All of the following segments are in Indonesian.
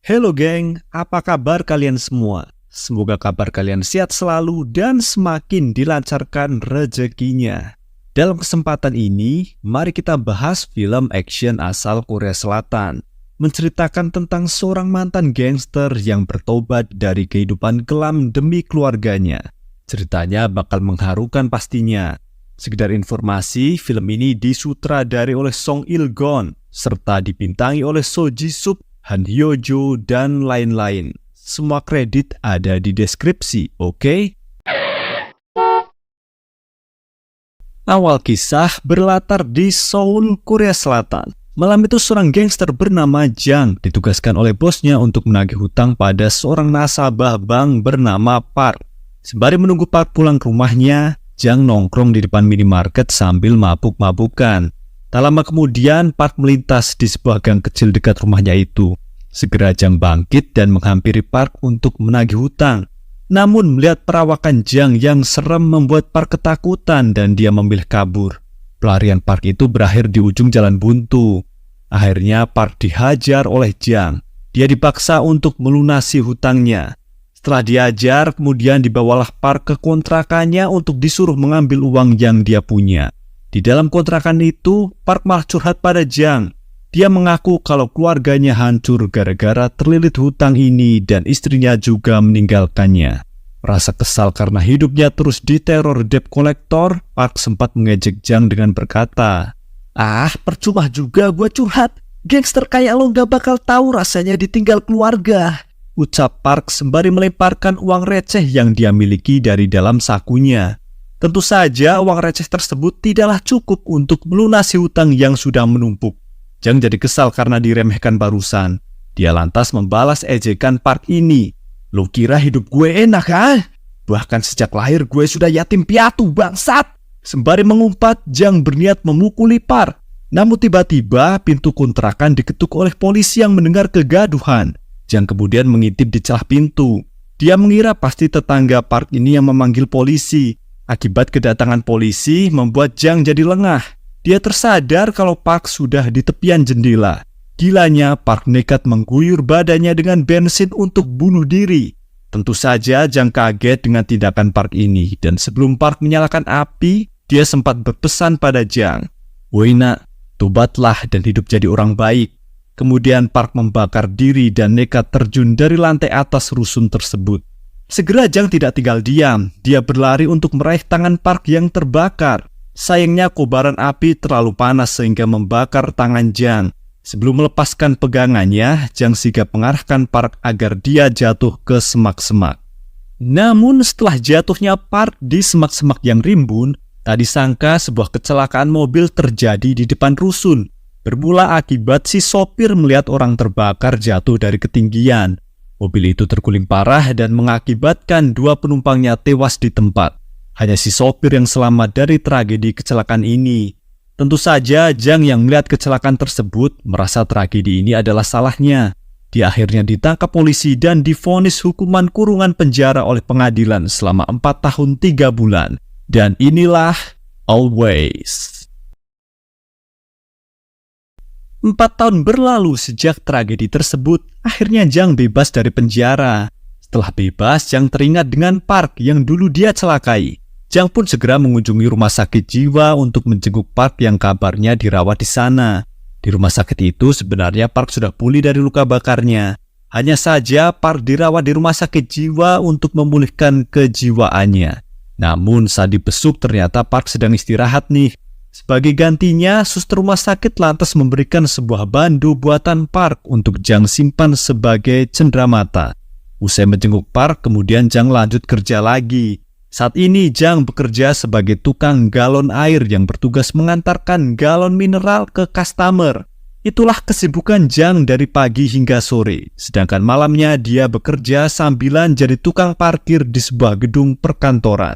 Halo geng, apa kabar kalian semua? Semoga kabar kalian sehat selalu dan semakin dilancarkan rezekinya. Dalam kesempatan ini, mari kita bahas film action asal Korea Selatan. Menceritakan tentang seorang mantan gangster yang bertobat dari kehidupan kelam demi keluarganya. Ceritanya bakal mengharukan pastinya. Sekedar informasi, film ini disutradari oleh Song Il-gon, serta dibintangi oleh So Ji-sub, Han Hyo-jo, dan lain-lain. Semua kredit ada di deskripsi, oke? Awal kisah berlatar di Seoul, Korea Selatan. Malam itu seorang gangster bernama Jang ditugaskan oleh bosnya untuk menagih hutang pada seorang nasabah bank bernama Park. Sembari menunggu Park pulang ke rumahnya, Jang nongkrong di depan minimarket sambil mabuk-mabukan. Tak lama kemudian, Park melintas di sebuah gang kecil dekat rumahnya itu. Segera Jang bangkit dan menghampiri Park untuk menagih hutang. Namun melihat perawakan Jang yang serem membuat Park ketakutan dan dia memilih kabur. Pelarian Park itu berakhir di ujung jalan buntu. Akhirnya Park dihajar oleh Jang. Dia dipaksa untuk melunasi hutangnya. Setelah diajar, kemudian dibawalah Park ke kontrakannya untuk disuruh mengambil uang yang dia punya. Di dalam kontrakan itu, Park malah curhat pada Jang. Dia mengaku kalau keluarganya hancur gara-gara terlilit hutang ini dan istrinya juga meninggalkannya. Rasa kesal karena hidupnya terus diteror debt collector, Park sempat mengejek Jang dengan berkata, percuma juga gua curhat. Gangster kayak lo gak bakal tahu rasanya ditinggal keluarga," ucap Park sembari melemparkan uang receh yang dia miliki dari dalam sakunya. Tentu saja uang receh tersebut tidaklah cukup untuk melunasi hutang yang sudah menumpuk. Jang jadi kesal karena diremehkan barusan. Dia lantas membalas ejekan Park ini. "Lo kira hidup gue enak, Bahkan sejak lahir gue sudah yatim piatu, bangsat!" Sembari mengumpat, Jang berniat memukuli Park. Namun tiba-tiba pintu kontrakan diketuk oleh polisi yang mendengar kegaduhan. Jang kemudian mengintip di celah pintu. Dia mengira pasti tetangga Park ini yang memanggil polisi. Akibat kedatangan polisi membuat Jang jadi lengah. Dia tersadar kalau Park sudah di tepian jendela. Gilanya, Park nekat mengguyur badannya dengan bensin untuk bunuh diri. Tentu saja Jang kaget dengan tindakan Park ini, dan sebelum Park menyalakan api, dia sempat berpesan pada Jang, "Woi nak, tobatlah dan hidup jadi orang baik." Kemudian Park membakar diri dan nekat terjun dari lantai atas rusun tersebut. Segera Jang tidak tinggal diam. Dia berlari untuk meraih tangan Park yang terbakar. Sayangnya kobaran api terlalu panas sehingga membakar tangan Jang. Sebelum melepaskan pegangannya, Jang sigap mengarahkan Park agar dia jatuh ke semak-semak. Namun setelah jatuhnya Park di semak-semak yang rimbun, tak disangka sebuah kecelakaan mobil terjadi di depan rusun. Bermula akibat si sopir melihat orang terbakar jatuh dari ketinggian. Mobil itu terguling parah dan mengakibatkan 2 penumpangnya tewas di tempat. Hanya si sopir yang selamat dari tragedi kecelakaan ini. Tentu saja Jang yang melihat kecelakaan tersebut merasa tragedi ini adalah salahnya. Dia akhirnya ditangkap polisi dan divonis hukuman kurungan penjara oleh pengadilan selama 4 tahun 3 bulan. Dan inilah Always. 4 tahun berlalu sejak tragedi tersebut, akhirnya Jang bebas dari penjara. Setelah bebas, Jang teringat dengan Park yang dulu dia celakai. Jang pun segera mengunjungi rumah sakit jiwa untuk menjenguk Park yang kabarnya dirawat di sana. Di rumah sakit itu sebenarnya Park sudah pulih dari luka bakarnya. Hanya saja Park dirawat di rumah sakit jiwa untuk memulihkan kejiwaannya. Namun saat dibesuk ternyata Park sedang istirahat nih. Sebagai gantinya, suster rumah sakit lantas memberikan sebuah bandu buatan Park untuk Jang simpan sebagai cenderamata. Usai menjenguk Park, kemudian Jang lanjut kerja lagi. Saat ini Jang bekerja sebagai tukang galon air yang bertugas mengantarkan galon mineral ke customer. Itulah kesibukan Jang dari pagi hingga sore. Sedangkan malamnya dia bekerja sambilan jadi tukang parkir di sebuah gedung perkantoran.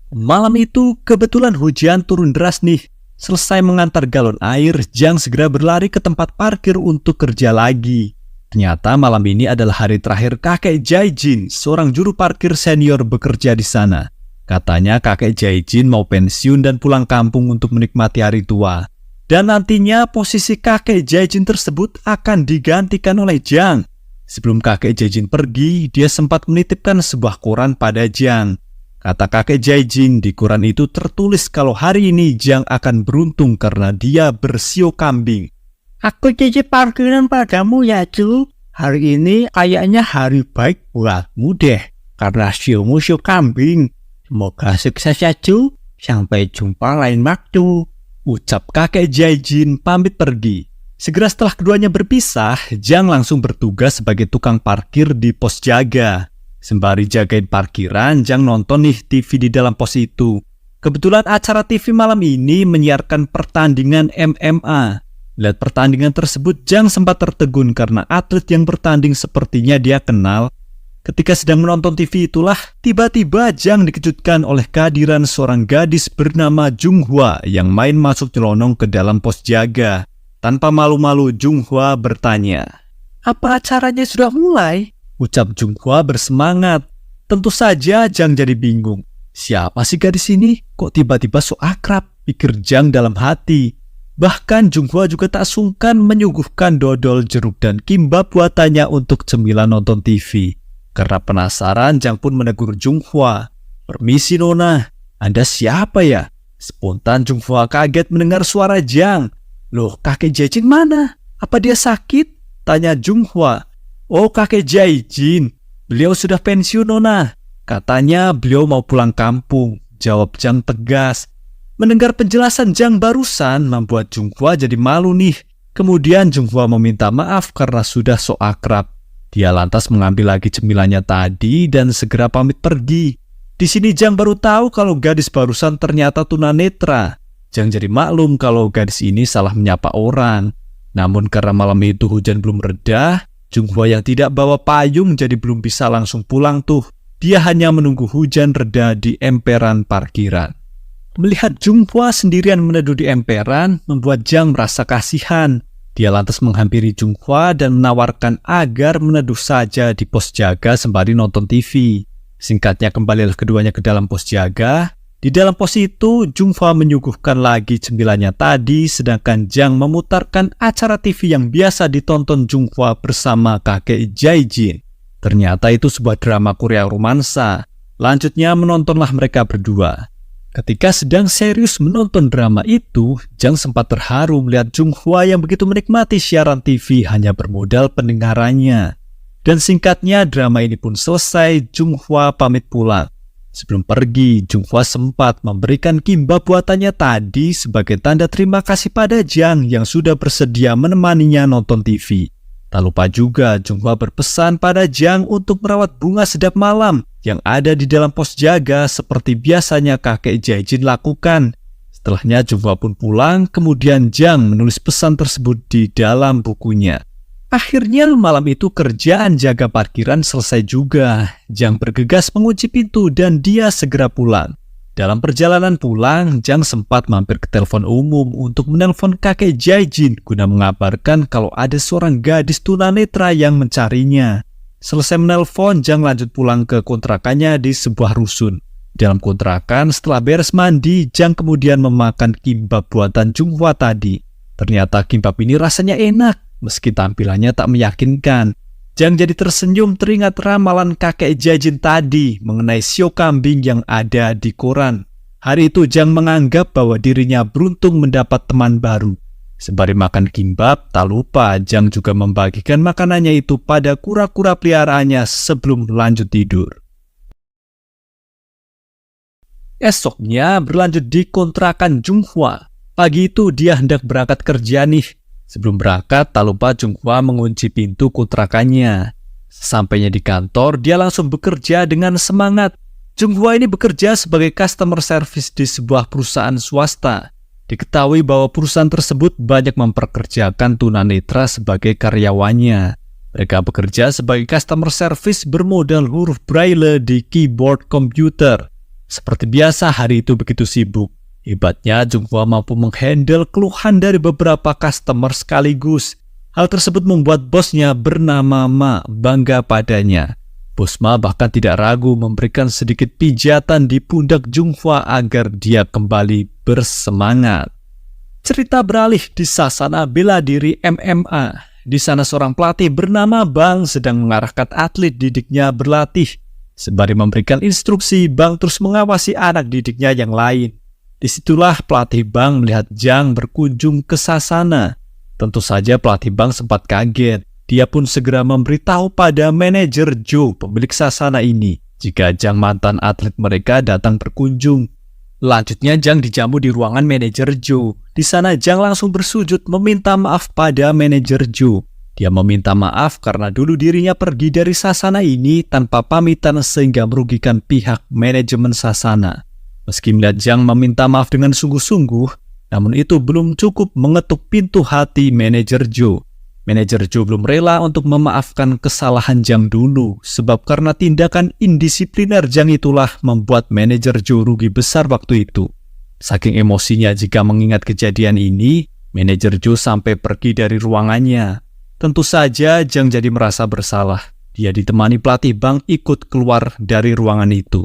Malam itu kebetulan hujan turun deras nih. Selesai mengantar galon air, Jang segera berlari ke tempat parkir untuk kerja lagi. Ternyata malam ini adalah hari terakhir kakek Jae-jin, seorang juru parkir senior bekerja di sana. Katanya kakek Jae-jin mau pensiun dan pulang kampung untuk menikmati hari tua. Dan nantinya posisi kakek Jae-jin tersebut akan digantikan oleh Jang. Sebelum kakek Jaijin pergi, dia sempat menitipkan sebuah koran pada Jiang. Kata kakek Jaijin, di koran itu tertulis kalau hari ini Jiang akan beruntung karena dia bersio kambing. Aku titip parkiran padamu ya, Cu. Hari ini kayaknya hari baik buatmu deh, karena siomu sio kambing. Semoga sukses ya, Cu. Sampai jumpa lain waktu. Ucap kakek Jaijin pamit pergi. Segera setelah keduanya berpisah, Jiang langsung bertugas sebagai tukang parkir di pos jaga. Sembari jagain parkiran, Jiang nonton nih TV di dalam pos itu. Kebetulan acara TV malam ini menyiarkan pertandingan MMA. Lihat pertandingan tersebut, Jiang sempat tertegun karena atlet yang bertanding sepertinya dia kenal. Ketika sedang menonton TV itulah, tiba-tiba Jiang dikejutkan oleh kehadiran seorang gadis bernama Junghwa yang main masuk nyelonong ke dalam pos jaga. Tanpa malu-malu, Junghwa bertanya, "Apa acaranya sudah mulai?" Ucap Junghwa bersemangat. Tentu saja Jiang jadi bingung. Siapa sih gadis ini? Kok tiba-tiba so akrab? Pikir Jiang dalam hati. Bahkan Junghwa juga tak sungkan menyuguhkan dodol, jeruk, dan kimbap buatannya untuk cemilan nonton TV. Karena penasaran, Jiang pun menegur Junghwa. "Permisi Nona, Anda siapa ya?" Spontan Junghwa kaget mendengar suara Jiang. "Loh, kakek Jaijin mana? Apa dia sakit?" tanya Junghwa. "Oh, kakek Jaijin. Beliau sudah pensiun Nona. Katanya beliau mau pulang kampung," jawab Jiang tegas. Mendengar penjelasan Jiang barusan membuat Junghwa jadi malu nih. Kemudian Junghwa meminta maaf karena sudah so akrab. Dia lantas mengambil lagi cemilannya tadi dan segera pamit pergi. Di sini Jiang baru tahu kalau gadis barusan ternyata tunanetra. Jiang jadi maklum kalau gadis ini salah menyapa orang. Namun karena malam itu hujan belum reda, Junghwa yang tidak bawa payung jadi belum bisa langsung pulang tuh. Dia hanya menunggu hujan reda di emperan parkiran. Melihat Junghwa sendirian meneduh di emperan membuat Jiang merasa kasihan. Dia lantas menghampiri Junghwa dan menawarkan agar meneduh saja di pos jaga sembari nonton TV. Singkatnya kembalilah keduanya ke dalam pos jaga. Di dalam pos itu, Junghwa menyuguhkan lagi cemilannya tadi, sedangkan Jiang memutarkan acara TV yang biasa ditonton Junghwa bersama kakek Jaijin. Ternyata itu sebuah drama Korea romansa. Lanjutnya menontonlah mereka berdua. Ketika sedang serius menonton drama itu, Jiang sempat terharu melihat Junghwa yang begitu menikmati siaran TV hanya bermodal pendengarannya. Dan singkatnya drama ini pun selesai, Junghwa pamit pulang. Sebelum pergi, Junghwa sempat memberikan kimbap buatannya tadi sebagai tanda terima kasih pada Jiang yang sudah bersedia menemaninya nonton TV. Tak lupa juga Junghwa berpesan pada Jiang untuk merawat bunga sedap malam yang ada di dalam pos jaga seperti biasanya kakek Jaijin lakukan. Setelahnya Junghwa pun pulang, kemudian Jiang menulis pesan tersebut di dalam bukunya. Akhirnya malam itu kerjaan jaga parkiran selesai juga. Jiang bergegas mengunci pintu dan dia segera pulang. Dalam perjalanan pulang, Jiang sempat mampir ke telepon umum untuk menelpon kakek Jaijin guna mengabarkan kalau ada seorang gadis tunanetra yang mencarinya. Selesai menelpon, Jiang lanjut pulang ke kontrakannya di sebuah rusun. Dalam kontrakan, setelah beres mandi, Jiang kemudian memakan kimbap buatan Junghwa tadi. Ternyata kimbap ini rasanya enak, meski tampilannya tak meyakinkan. Jiang jadi tersenyum teringat ramalan kakek Jaijin tadi mengenai sio kambing yang ada di koran. Hari itu Jiang menganggap bahwa dirinya beruntung mendapat teman baru. Sembari makan kimbap, tak lupa Jiang juga membagikan makanannya itu pada kura-kura peliharaannya sebelum lanjut tidur. Esoknya berlanjut di kontrakan Junghwa. Pagi itu dia hendak berangkat kerja nih. Sebelum berangkat, tak lupa Junghwa mengunci pintu kontrakannya. Sampainya di kantor, dia langsung bekerja dengan semangat. Junghwa ini bekerja sebagai customer service di sebuah perusahaan swasta. Diketahui bahwa perusahaan tersebut banyak memperkerjakan tunanetra sebagai karyawannya. Mereka bekerja sebagai customer service bermodal huruf braille di keyboard komputer. Seperti biasa, hari itu begitu sibuk. Hebatnya, Junghwa mampu menghandle keluhan dari beberapa customer sekaligus. Hal tersebut membuat bosnya bernama Ma bangga padanya. Bos Ma bahkan tidak ragu memberikan sedikit pijatan di pundak Junghwa agar dia kembali bersemangat. Cerita beralih di sasana bela diri MMA. di sana seorang pelatih bernama Bang sedang mengarahkan atlet didiknya berlatih. Sembari memberikan instruksi, Bang terus mengawasi anak didiknya yang lain. Disitulah pelatih Bang melihat Jang berkunjung ke Sasana. Tentu saja pelatih Bang sempat kaget. Dia pun segera memberitahu pada manajer Joe, pemilik Sasana ini, jika Jang mantan atlet mereka datang berkunjung. Lanjutnya Jang dijamu di ruangan manajer Joe. Di sana Jang langsung bersujud meminta maaf pada manajer Joe. Dia meminta maaf karena dulu dirinya pergi dari Sasana ini tanpa pamitan sehingga merugikan pihak manajemen Sasana. Meski melihat Jang meminta maaf dengan sungguh-sungguh, namun itu belum cukup mengetuk pintu hati manajer Joe. Manajer Joe belum rela untuk memaafkan kesalahan Jang dulu, sebab karena tindakan indisipliner Jang itulah membuat manajer Joe rugi besar waktu itu. Saking emosinya jika mengingat kejadian ini, manajer Joe sampai pergi dari ruangannya. Tentu saja Jang jadi merasa bersalah. Dia ditemani pelatih Bang ikut keluar dari ruangan itu.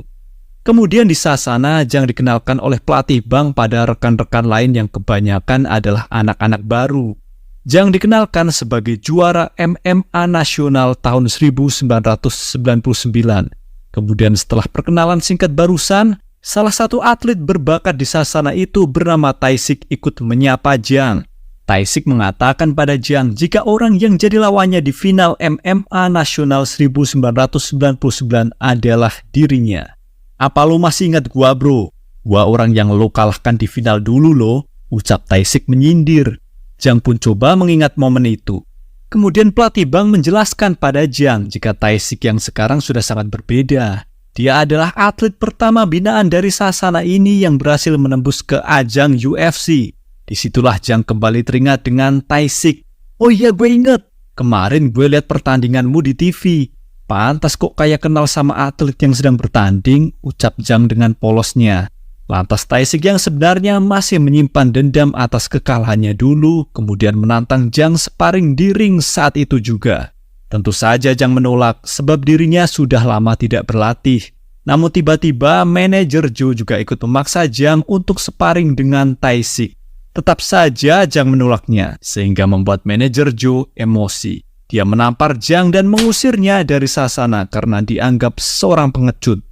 Kemudian di Sasana, Jang dikenalkan oleh pelatih Bang pada rekan-rekan lain yang kebanyakan adalah anak-anak baru. Jang dikenalkan sebagai juara MMA nasional tahun 1999. Kemudian setelah perkenalan singkat barusan, salah satu atlet berbakat di Sasana itu bernama Taisik ikut menyapa Jang. Taisik mengatakan pada Jang jika orang yang jadi lawannya di final MMA nasional 1999 adalah dirinya. "Apa lo masih ingat gua, bro? Gua orang yang lo kalahkan di final dulu lo," ucap Taisik menyindir. Jang pun coba mengingat momen itu. Kemudian pelatih Bang menjelaskan pada Jang jika Taisik yang sekarang sudah sangat berbeda. Dia adalah atlet pertama binaan dari Sasana ini yang berhasil menembus ke ajang UFC. Disitulah Jang kembali teringat dengan Taisik. "Oh iya, gue inget. Kemarin gue lihat pertandinganmu di TV. Pantas kok kayak kenal sama atlet yang sedang bertanding," ucap Jang dengan polosnya. Lantas Taisik yang sebenarnya masih menyimpan dendam atas kekalahannya dulu, kemudian menantang Jang sparring di ring saat itu juga. Tentu saja Jang menolak sebab dirinya sudah lama tidak berlatih. Namun tiba-tiba manajer Joe juga ikut memaksa Jang untuk sparring dengan Taisik. Tetap saja Jang menolaknya, sehingga membuat manajer Joe emosi. Dia menampar Jang dan mengusirnya dari Sasana karena dianggap seorang pengecut.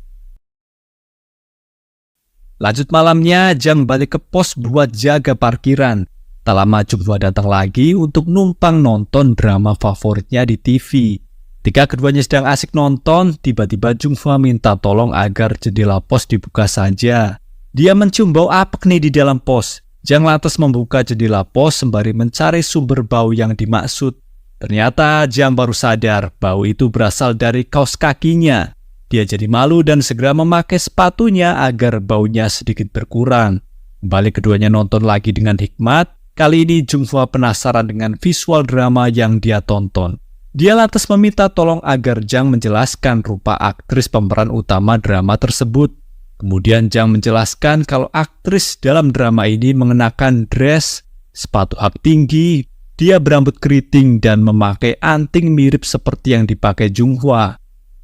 Lanjut malamnya, Jang balik ke pos buat jaga parkiran. Tak lama Junghwa datang lagi untuk numpang nonton drama favoritnya di TV. Ketika keduanya sedang asik nonton, tiba-tiba Junghwa minta tolong agar jendela pos dibuka saja. Dia mencium bau apek nih di dalam pos. Jang lantas membuka jendela pos sembari mencari sumber bau yang dimaksud. Ternyata Jang baru sadar bau itu berasal dari kaos kakinya. Dia jadi malu dan segera memakai sepatunya agar baunya sedikit berkurang. Kembali keduanya nonton lagi dengan hikmat. Kali ini Junghwa penasaran dengan visual drama yang dia tonton. Dia lantas meminta tolong agar Jang menjelaskan rupa aktris pemeran utama drama tersebut. Kemudian Jang menjelaskan kalau aktris dalam drama ini mengenakan dress, sepatu hak tinggi, dia berambut keriting dan memakai anting mirip seperti yang dipakai Junghwa.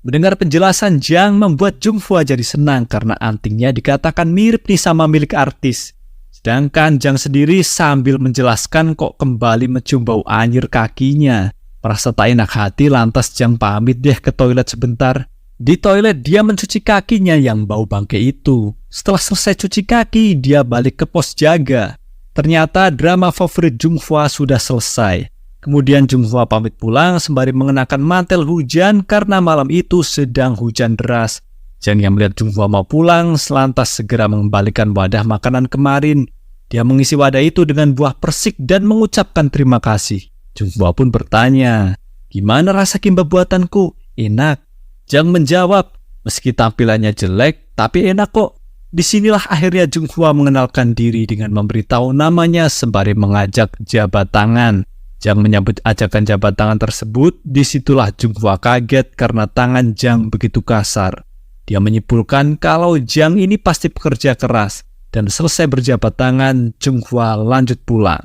Mendengar penjelasan Jang membuat Junghwa jadi senang karena antingnya dikatakan mirip nih sama milik artis. Sedangkan Jang sendiri sambil menjelaskan kok kembali mencium bau anyir kakinya. Merasa tak enak hati lantas Jang pamit deh ke toilet sebentar. Di toilet dia mencuci kakinya yang bau bangkai itu. Setelah selesai cuci kaki dia balik ke pos jaga. Ternyata drama favorit Junghwa sudah selesai. Kemudian Junghwa pamit pulang sembari mengenakan mantel hujan karena malam itu sedang hujan deras. Jang yang melihat Junghwa mau pulang, selantas segera mengembalikan wadah makanan kemarin. Dia mengisi wadah itu dengan buah persik dan mengucapkan terima kasih. Junghwa pun bertanya, "Gimana rasa kimbap buatanku? Enak?" Jang menjawab, "Meski tampilannya jelek, tapi enak kok." Disinilah akhirnya Junghwa mengenalkan diri dengan memberitahu namanya sembari mengajak jabat tangan. Jang menyambut ajakan jabat tangan tersebut. Disitulah Junghwa kaget karena tangan Jang begitu kasar. Dia menyimpulkan kalau Jang ini pasti pekerja keras. Dan selesai berjabat tangan, Junghwa lanjut pulang.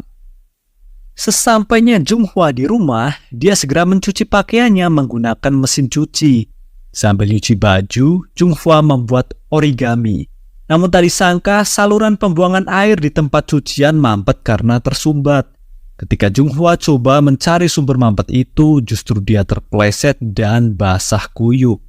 Sesampainya Junghwa di rumah, dia segera mencuci pakaiannya menggunakan mesin cuci. Sambil nyuci baju, Junghwa membuat origami. Namun tak disangka saluran pembuangan air di tempat cucian mampet karena tersumbat. Ketika Junghwa coba mencari sumber mampet itu, justru dia terpleset dan basah kuyup.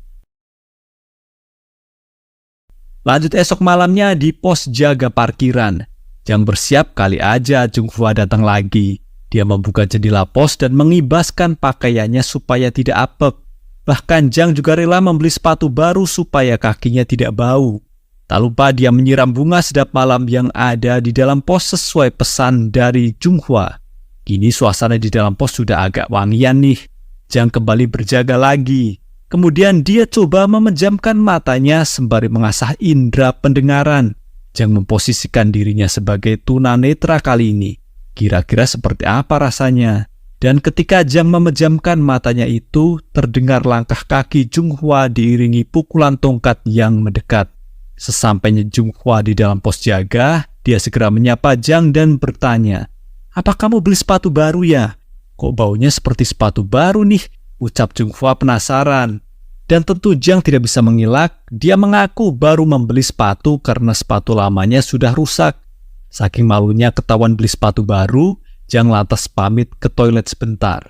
Lanjut esok malamnya di pos jaga parkiran. Jang bersiap kali aja Junghwa datang lagi. Dia membuka jendela pos dan mengibaskan pakaiannya supaya tidak apek. Bahkan Jang juga rela membeli sepatu baru supaya kakinya tidak bau. Tak lupa dia menyiram bunga sedap malam yang ada di dalam pos sesuai pesan dari Junghwa. Kini suasana di dalam pos sudah agak wangian nih. Jang kembali berjaga lagi. Kemudian dia coba memejamkan matanya sembari mengasah indera pendengaran. Jang memposisikan dirinya sebagai tunanetra kali ini. Kira-kira seperti apa rasanya? Dan ketika Jang memejamkan matanya itu, terdengar langkah kaki Junghwa diiringi pukulan tongkat yang mendekat. Sesampainya Junghwa di dalam pos jaga, dia segera menyapa Jang dan bertanya, "Apa kamu beli sepatu baru ya? Kok baunya seperti sepatu baru nih?" ucap Junghwa penasaran. Dan tentu Jang tidak bisa mengelak, dia mengaku baru membeli sepatu karena sepatu lamanya sudah rusak. Saking malunya ketahuan beli sepatu baru, Jang lantas pamit ke toilet sebentar.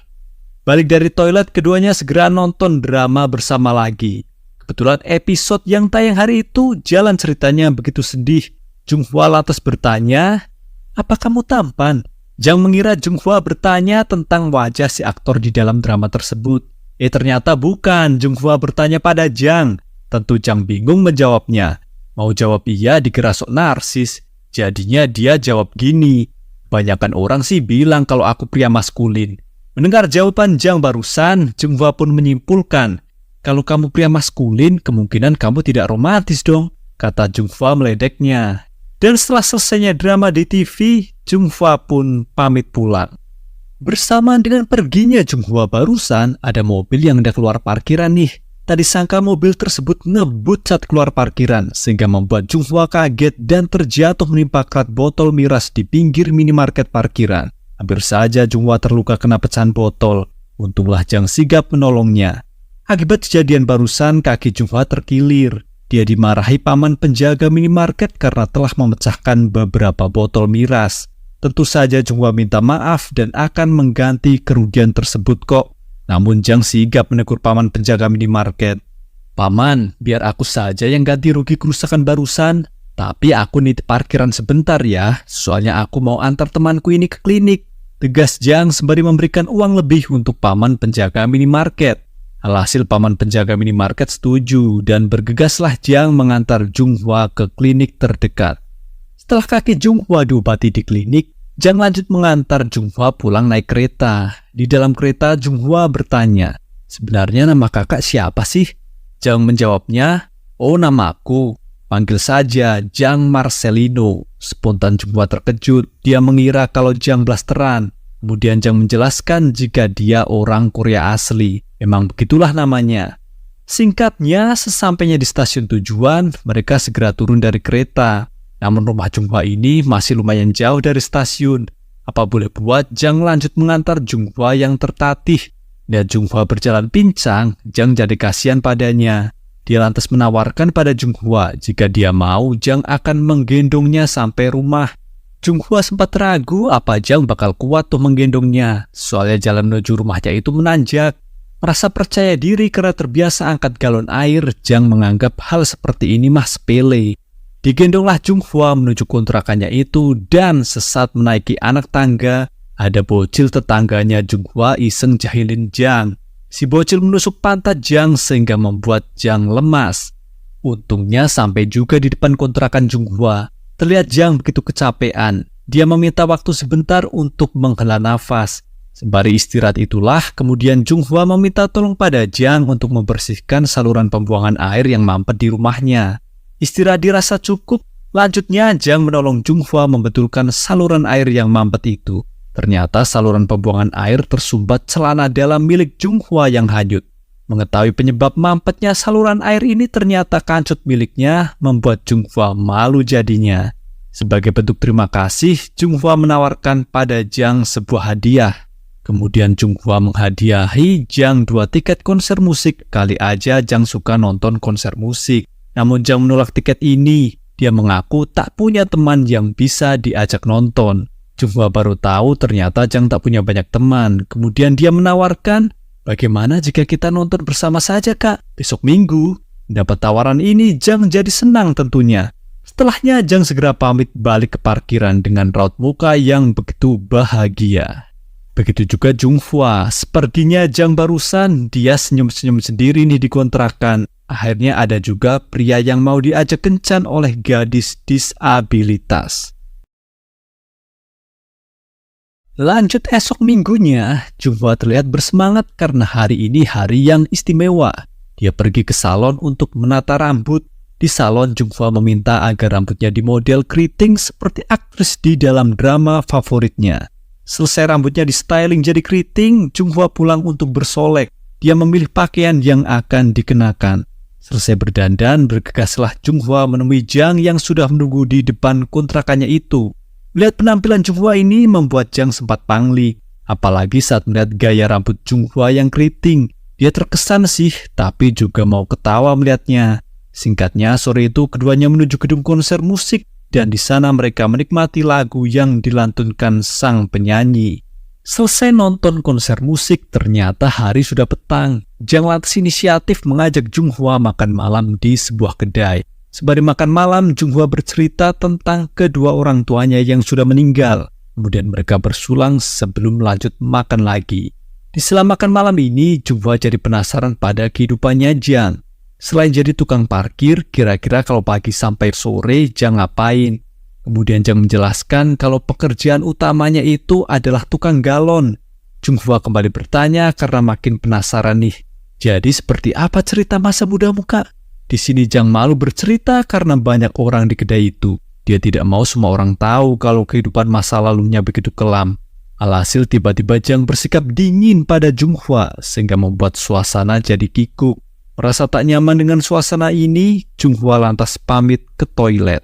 Balik dari toilet, keduanya segera nonton drama bersama lagi. Kebetulan episode yang tayang hari itu jalan ceritanya begitu sedih. Junghwa lantas bertanya, "Apa kamu tampan?" Jang mengira Junghwa bertanya tentang wajah si aktor di dalam drama tersebut. Ternyata bukan. Junghwa bertanya pada Jang. Tentu Jang bingung menjawabnya. Mau jawab iya dikira sok narsis. Jadinya dia jawab gini, "Banyakan orang sih bilang kalau aku pria maskulin." Mendengar jawaban Jang barusan, Junghwa pun menyimpulkan, "Kalau kamu pria maskulin, kemungkinan kamu tidak romantis dong," kata Junghwa meledeknya. Dan setelah selesainya drama di TV, Junghwa pun pamit pulang. Bersamaan dengan perginya Junghwa barusan, ada mobil yang hendak keluar parkiran nih. Tadi sangka mobil tersebut ngebut saat keluar parkiran, sehingga membuat Junghwa kaget dan terjatuh menimpa krat botol miras di pinggir minimarket parkiran. Hampir saja Junghwa terluka kena pecahan botol. Untunglah Jang sigap menolongnya. Akibat kejadian barusan, kaki Junghwa terkilir. Dia dimarahi paman penjaga minimarket karena telah memecahkan beberapa botol miras. Tentu saja Junghwa minta maaf dan akan mengganti kerugian tersebut kok. Namun Jang sigap menegur paman penjaga minimarket. "Paman, biar aku saja yang ganti rugi kerusakan barusan. Tapi aku nitip parkiran sebentar ya, soalnya aku mau antar temanku ini ke klinik," tegas Jang sembari memberikan uang lebih untuk paman penjaga minimarket. Alhasil paman penjaga minimarket setuju dan bergegaslah Jang mengantar Junghwa ke klinik terdekat. Setelah kaki Junghwa diobati di klinik, Jang lanjut mengantar Junghwa pulang naik kereta. Di dalam kereta Junghwa bertanya, "Sebenarnya nama kakak siapa sih?" Jang menjawabnya, "Oh, namaku. Panggil saja Jang Marcelino." Spontan Junghwa terkejut, dia mengira kalau Jang blasteran. Kemudian Jang menjelaskan jika dia orang Korea asli. Memang begitulah namanya. Singkatnya, sesampainya di stasiun tujuan, mereka segera turun dari kereta. Namun rumah Junghwa ini masih lumayan jauh dari stasiun. Apa boleh buat, Jang lanjut mengantar Junghwa yang tertatih. Lihat Junghwa berjalan pincang, Jang jadi kasihan padanya. Dia lantas menawarkan pada Junghwa jika dia mau, Jang akan menggendongnya sampai rumah. Junghwa sempat ragu apa Jang bakal kuat tuh menggendongnya, soalnya jalan menuju rumahnya itu menanjak. Merasa percaya diri karena terbiasa angkat galon air, Jang menganggap hal seperti ini mah sepele. Digendonglah Junghwa menuju kontrakannya itu dan sesaat menaiki anak tangga, ada bocil tetangganya Junghwa iseng jahilin Jang. Si bocil menusuk pantat Jang sehingga membuat Jang lemas. Untungnya sampai juga di depan kontrakan Junghwa. Terlihat Jang begitu kecapean. Dia meminta waktu sebentar untuk menghela nafas. Sembari istirahat itulah, kemudian Junghwa meminta tolong pada Jang untuk membersihkan saluran pembuangan air yang mampet di rumahnya. Istirahat dirasa cukup, lanjutnya Jang menolong Junghwa membetulkan saluran air yang mampet itu. Ternyata saluran pembuangan air tersumbat celana dalam milik Junghwa yang hanyut. Mengetahui penyebab mampetnya saluran air ini ternyata kancut miliknya, membuat Junghwa malu jadinya. Sebagai bentuk terima kasih, Junghwa menawarkan pada Jang sebuah hadiah. Kemudian Junghwa menghadiahi Jang 2 tiket konser musik, kali aja Jang suka nonton konser musik. Namun Jang menolak tiket ini. Dia mengaku tak punya teman yang bisa diajak nonton. Junghwa baru tahu ternyata Jang tak punya banyak teman. Kemudian dia menawarkan, bagaimana jika kita nonton bersama saja kak, besok minggu? Dapat tawaran ini, Jang jadi senang tentunya. Setelahnya Jang segera pamit balik ke parkiran dengan raut muka yang begitu bahagia. Begitu juga Junghwa, sepertinya Jang barusan, dia senyum-senyum sendiri nih di kontrakan. Akhirnya ada juga pria yang mau diajak kencan oleh gadis disabilitas. Lanjut esok minggunya, Junghwa terlihat bersemangat karena hari ini hari yang istimewa. Dia pergi ke salon untuk menata rambut. Di salon, Junghwa meminta agar rambutnya dimodel keriting seperti aktris di dalam drama favoritnya. Selesai rambutnya di styling jadi keriting, Junghwa pulang untuk bersolek. Dia memilih pakaian yang akan dikenakan. Selesai berdandan, bergegaslah Junghwa menemui Jang yang sudah menunggu di depan kontrakannya itu. Melihat penampilan Junghwa ini membuat Jang sempat pangling. Apalagi saat melihat gaya rambut Junghwa yang keriting. Dia terkesan sih, tapi juga mau ketawa melihatnya. Singkatnya, sore itu keduanya menuju gedung konser musik. Dan di sana mereka menikmati lagu yang dilantunkan sang penyanyi. Selesai nonton konser musik, ternyata hari sudah petang. Jang lantas inisiatif mengajak Junghwa makan malam di sebuah kedai. Sembari makan malam, Junghwa bercerita tentang kedua orang tuanya yang sudah meninggal. Kemudian mereka bersulang sebelum lanjut makan lagi. Di sela makan malam ini, Junghwa jadi penasaran pada kehidupannya Jang. Selain jadi tukang parkir, kira-kira kalau pagi sampai sore Jang ngapain? Kemudian Jang menjelaskan kalau pekerjaan utamanya itu adalah tukang galon. Junghwa kembali bertanya karena makin penasaran nih. Jadi seperti apa cerita masa mudamu kak? Di sini Jang malu bercerita karena banyak orang di kedai itu. Dia tidak mau semua orang tahu kalau kehidupan masa lalunya begitu kelam. Alhasil tiba-tiba Jang bersikap dingin pada Junghwa sehingga membuat suasana jadi kikuk. Merasa tak nyaman dengan suasana ini, Junghwa lantas pamit ke toilet.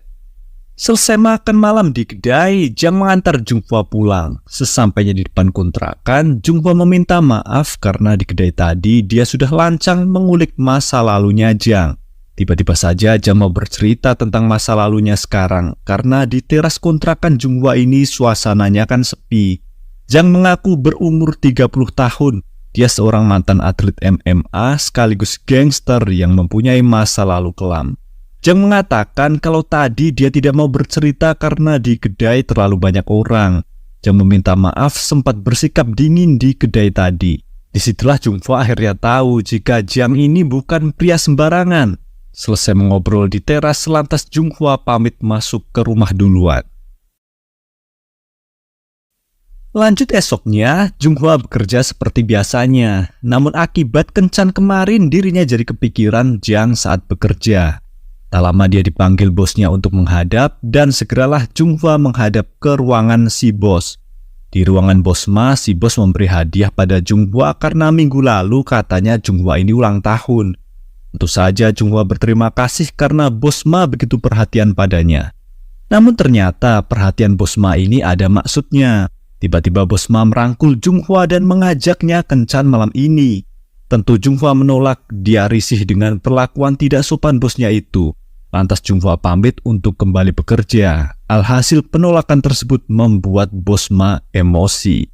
Selesai makan malam di kedai, Jang mengantar Junghwa pulang. Sesampainya di depan kontrakan, Junghwa meminta maaf karena di kedai tadi dia sudah lancang mengulik masa lalunya Jang. Tiba-tiba saja Jang mau bercerita tentang masa lalunya sekarang, karena di teras kontrakan Junghwa ini suasananya kan sepi. Jang mengaku berumur 30 tahun. Dia seorang mantan atlet MMA sekaligus gangster yang mempunyai masa lalu kelam. Jang mengatakan kalau tadi dia tidak mau bercerita karena di kedai terlalu banyak orang. Jang meminta maaf sempat bersikap dingin di kedai tadi. Disitulah Junghwa akhirnya tahu jika Jang ini bukan pria sembarangan. Selesai mengobrol di teras, lantas Junghwa pamit masuk ke rumah duluan. Lanjut esoknya, Junghwa bekerja seperti biasanya. Namun akibat kencan kemarin, dirinya jadi kepikiran Jang saat bekerja. Tak lama dia dipanggil bosnya untuk menghadap, dan segeralah Junghwa menghadap ke ruangan si bos. Di ruangan bos Ma, si bos memberi hadiah pada Junghwa karena minggu lalu katanya Junghwa ini ulang tahun. Tentu saja Junghwa berterima kasih karena bos Ma begitu perhatian padanya. Namun ternyata perhatian bos Ma ini ada maksudnya. Tiba-tiba bos Ma merangkul Junghwa dan mengajaknya kencan malam ini. Tentu Junghwa menolak, dia risih dengan perlakuan tidak sopan bosnya itu. Lantas Junghwa pamit untuk kembali bekerja. Alhasil penolakan tersebut membuat bos Ma emosi.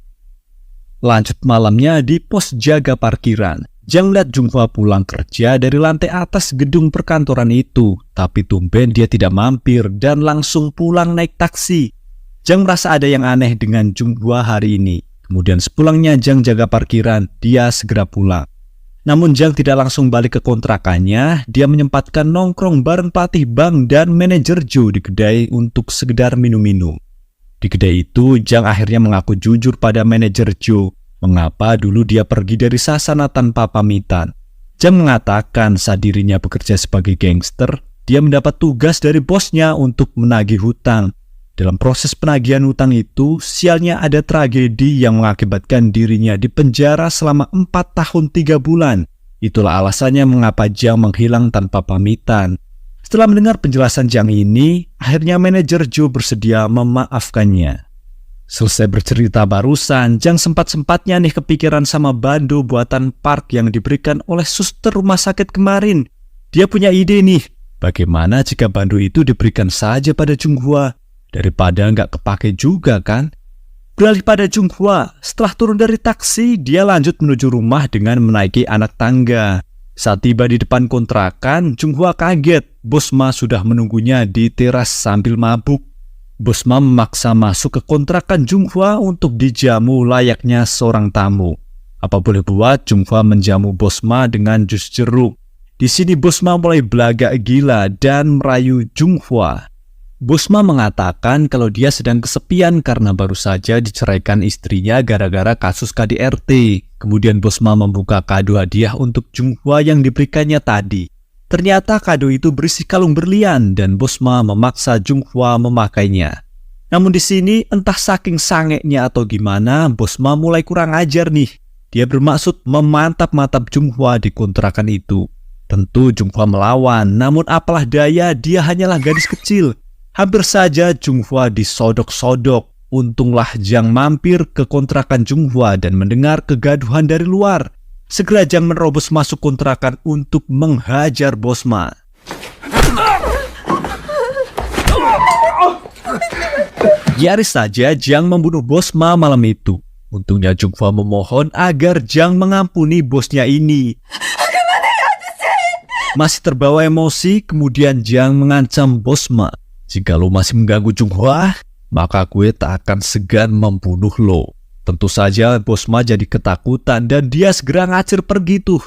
Lanjut malamnya di pos jaga parkiran. Jang lihat Junghwa pulang kerja dari lantai atas gedung perkantoran itu. Tapi tumben dia tidak mampir dan langsung pulang naik taksi. Jang merasa ada yang aneh dengan Junghwa hari ini. Kemudian sepulangnya Jang jaga parkiran, dia segera pulang. Namun Jang tidak langsung balik ke kontrakannya. Dia menyempatkan nongkrong bareng pelatih bank dan manajer Joe di kedai untuk sekedar minum-minum. Di kedai itu, Jang akhirnya mengaku jujur pada manajer Joe mengapa dulu dia pergi dari Sasana tanpa pamitan. Jang mengatakan saat dirinya bekerja sebagai gangster, dia mendapat tugas dari bosnya untuk menagih hutang. Dalam proses penagihan hutang itu, sialnya ada tragedi yang mengakibatkan dirinya dipenjara selama 4 tahun 3 bulan. Itulah alasannya mengapa Jang menghilang tanpa pamitan. Setelah mendengar penjelasan Jang ini, akhirnya manajer Joe bersedia memaafkannya. Selesai bercerita barusan, Jang sempat-sempatnya nih kepikiran sama bando buatan Park yang diberikan oleh suster rumah sakit kemarin. Dia punya ide nih, bagaimana jika bando itu diberikan saja pada Junghwa? Daripada nggak kepake juga kan? Beralih pada Junghwa, setelah turun dari taksi, dia lanjut menuju rumah dengan menaiki anak tangga. Saat tiba di depan kontrakan, Junghwa kaget. Bos Ma sudah menunggunya di teras sambil mabuk. Bos Ma memaksa masuk ke kontrakan Junghwa untuk dijamu layaknya seorang tamu. Apa boleh buat, Junghwa menjamu Bos Ma dengan jus jeruk. Di sini Bos Ma mulai belagak gila dan merayu Junghwa. Bos Ma mengatakan kalau dia sedang kesepian karena baru saja diceraikan istrinya gara-gara kasus KDRT. Kemudian Bos Ma membuka kado hadiah untuk Junghwa yang diberikannya tadi. Ternyata kado itu berisi kalung berlian dan Bos Ma memaksa Junghwa memakainya. Namun di sini entah saking sangeknya atau gimana, Bos Ma mulai kurang ajar nih. Dia bermaksud memantap-mantap Junghwa di kontrakan itu. Tentu Junghwa melawan, namun apalah daya, dia hanyalah gadis kecil. Hampir saja Junghwa disodok-sodok. Untunglah Jang mampir ke kontrakan Junghwa dan mendengar kegaduhan dari luar. Segera Jang menerobos masuk kontrakan untuk menghajar Bos Ma. Nyaris saja Jang membunuh Bos Ma malam itu. Untungnya Junghwa memohon agar Jang mengampuni bosnya ini. Masih terbawa emosi, kemudian Jang mengancam Bos Ma. Jika lo masih mengganggu Junghwa, maka gue tak akan segan membunuh lo. Tentu saja Bos Ma jadi ketakutan dan dia segera ngacir pergi tuh.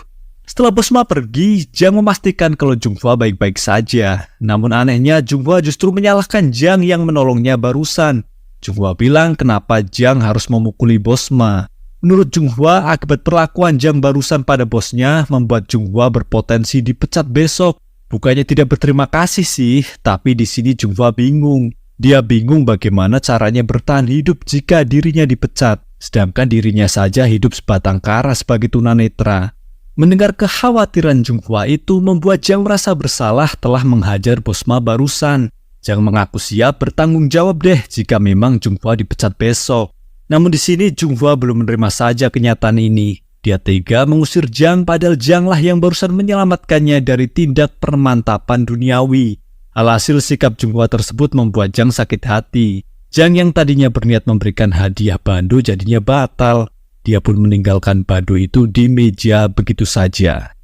Setelah Bos Ma pergi, Jang memastikan kalau Junghwa baik-baik saja. Namun anehnya Junghwa justru menyalahkan Jang yang menolongnya barusan. Junghwa bilang kenapa Jang harus memukuli Bos Ma. Menurut Junghwa, akibat perlakuan Jang barusan pada bosnya membuat Junghwa berpotensi dipecat besok. Bukannya tidak berterima kasih sih, tapi di sini Junghwa bingung. Dia bingung bagaimana caranya bertahan hidup jika dirinya dipecat, sedangkan dirinya saja hidup sebatang kara sebagai tunanetra. Mendengar kekhawatiran Junghwa itu membuat Jang merasa bersalah telah menghajar Bos Ma barusan. Jang mengaku siap bertanggung jawab deh jika memang Junghwa dipecat besok. Namun di sini Junghwa belum menerima saja kenyataan ini. Dia tega mengusir Jang padahal Janglah yang barusan menyelamatkannya dari tindak permantapan duniawi. Alhasil sikap Junghwa tersebut membuat Jang sakit hati. Jang yang tadinya berniat memberikan hadiah bando jadinya batal. Dia pun meninggalkan bando itu di meja begitu saja.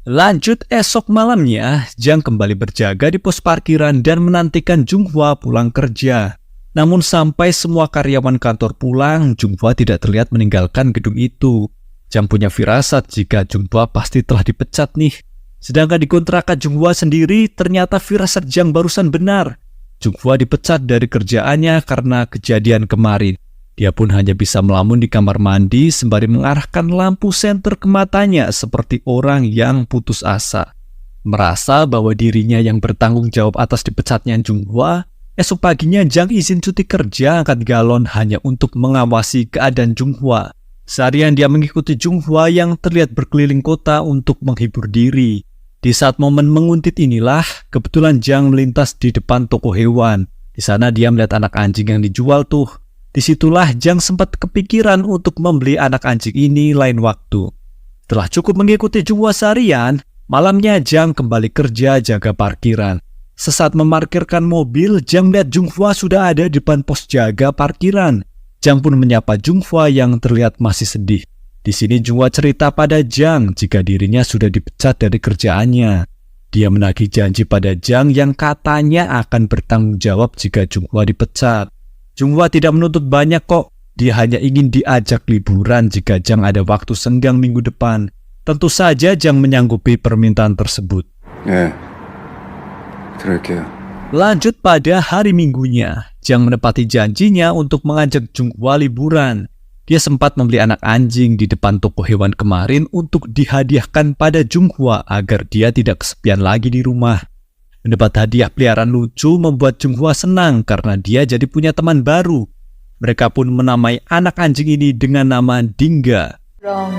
Lanjut esok malamnya, Jang kembali berjaga di pos parkiran dan menantikan Junghwa pulang kerja. Namun sampai semua karyawan kantor pulang, Junghwa tidak terlihat meninggalkan gedung itu. Jang punya firasat jika Junghwa pasti telah dipecat nih. Sedangkan di kontrakan Junghwa sendiri, ternyata firasat Jang barusan benar. Junghwa dipecat dari kerjaannya karena kejadian kemarin. Dia pun hanya bisa melamun di kamar mandi sembari mengarahkan lampu senter ke matanya seperti orang yang putus asa. Merasa bahwa dirinya yang bertanggung jawab atas dipecatnya Junghwa, esok paginya Jang izin cuti kerja angkat galon hanya untuk mengawasi keadaan Junghwa. Seharian dia mengikuti Junghwa yang terlihat berkeliling kota untuk menghibur diri. Di saat momen menguntit inilah, kebetulan Jang melintas di depan toko hewan. Di sana dia melihat anak anjing yang dijual tuh. Disitulah Jang sempat kepikiran untuk membeli anak anjing ini lain waktu. Setelah cukup mengikuti Junghwa seharian, malamnya Jang kembali kerja jaga parkiran. Sesaat memarkirkan mobil, Jang melihat Junghwa sudah ada di depan pos jaga parkiran. Jang pun menyapa Junghwa yang terlihat masih sedih. Di sini Junghwa cerita pada Jang jika dirinya sudah dipecat dari kerjaannya. Dia menagih janji pada Jang yang katanya akan bertanggung jawab jika Junghwa dipecat. Junghwa tidak menuntut banyak kok. Dia hanya ingin diajak liburan jika Jang ada waktu senggang minggu depan. Tentu saja Jang menyanggupi permintaan tersebut. 그럴게요. Lanjut pada hari Minggunya, Jang menepati janjinya untuk mengajak Junghwa liburan. Dia sempat membeli anak anjing di depan toko hewan kemarin untuk dihadiahkan pada Junghwa agar dia tidak kesepian lagi di rumah. Mendapat hadiah peliharaan lucu membuat Junghwa senang karena dia jadi punya teman baru. Mereka pun menamai anak anjing ini dengan nama Dingga. 그럼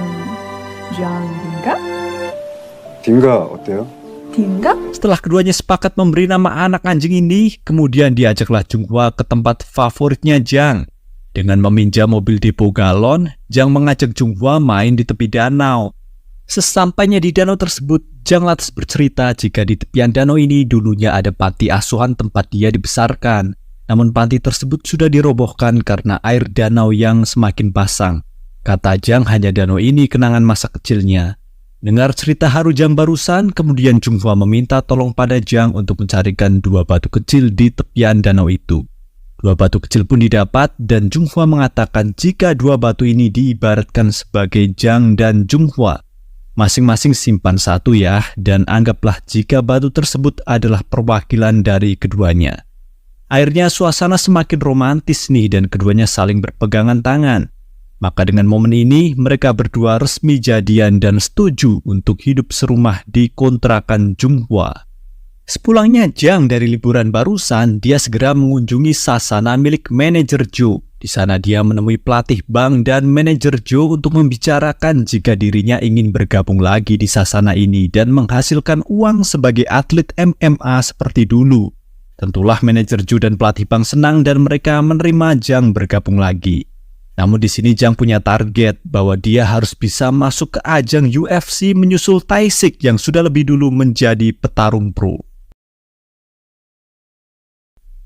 장인가? 딩가 어때요? 딩가? Setelah keduanya sepakat memberi nama anak anjing ini, kemudian diajaklah Junghwa ke tempat favoritnya Jang. Dengan meminjam mobil depo galon, Jang mengajak Junghwa main di tepi danau. Sesampainya di danau tersebut, Jang lantas bercerita jika di tepian danau ini dulunya ada panti asuhan tempat dia dibesarkan. Namun panti tersebut sudah dirobohkan karena air danau yang semakin pasang. Kata Jiang, hanya danau ini kenangan masa kecilnya. Dengar cerita haru Jiang barusan, kemudian Junghua meminta tolong pada Jiang untuk mencarikan 2 batu kecil di tepian danau itu. 2 batu kecil pun didapat dan Junghua mengatakan jika 2 batu ini diibaratkan sebagai Jiang dan Junghua. Masing-masing simpan 1 ya, dan anggaplah jika batu tersebut adalah perwakilan dari keduanya. Akhirnya suasana semakin romantis nih dan keduanya saling berpegangan tangan. Maka dengan momen ini mereka berdua resmi jadian dan setuju untuk hidup serumah di kontrakan Junghua. Sepulangnya Jiang dari liburan barusan, dia segera mengunjungi sasana milik manajer Joe. Di sana dia menemui pelatih bank dan manajer Joe untuk membicarakan jika dirinya ingin bergabung lagi di sasana ini dan menghasilkan uang sebagai atlet MMA seperti dulu. Tentulah manajer Joe dan pelatih bank senang dan mereka menerima Jiang bergabung lagi. Namun di sini Jiang punya target bahwa dia harus bisa masuk ke ajang UFC menyusul Taisik yang sudah lebih dulu menjadi petarung pro.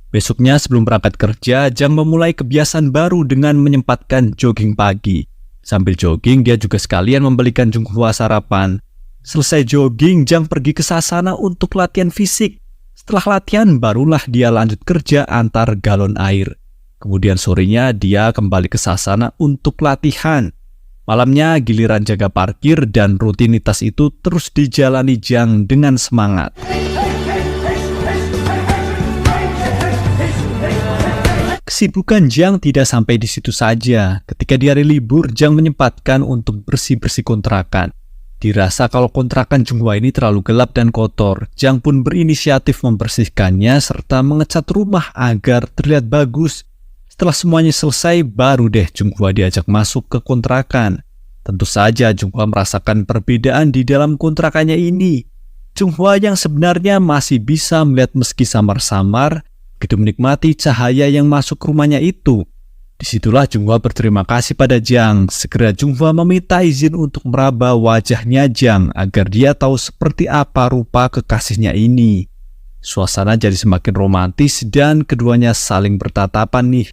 Besoknya sebelum berangkat kerja, Jiang memulai kebiasaan baru dengan menyempatkan jogging pagi. Sambil jogging, dia juga sekalian membelikan Junghua sarapan. Selesai jogging, Jiang pergi ke sasana untuk latihan fisik. Setelah latihan, barulah dia lanjut kerja antar galon air. Kemudian sorenya dia kembali ke sasana untuk latihan. Malamnya giliran jaga parkir dan rutinitas itu terus dijalani Jiang dengan semangat. Kesibukan Jiang tidak sampai di situ saja. Ketika di hari libur, Jiang menyempatkan untuk bersih-bersih kontrakan. Dirasa kalau kontrakan Junghua ini terlalu gelap dan kotor, Jiang pun berinisiatif membersihkannya serta mengecat rumah agar terlihat bagus. Setelah semuanya selesai, baru deh Junghua diajak masuk ke kontrakan. Tentu saja Junghua merasakan perbedaan di dalam kontrakannya ini. Junghua yang sebenarnya masih bisa melihat meski samar-samar, begitu menikmati cahaya yang masuk ke rumahnya itu. Disitulah Junghua berterima kasih pada Jiang. Segera Junghua meminta izin untuk meraba wajahnya Jiang agar dia tahu seperti apa rupa kekasihnya ini. Suasana jadi semakin romantis dan keduanya saling bertatapan nih.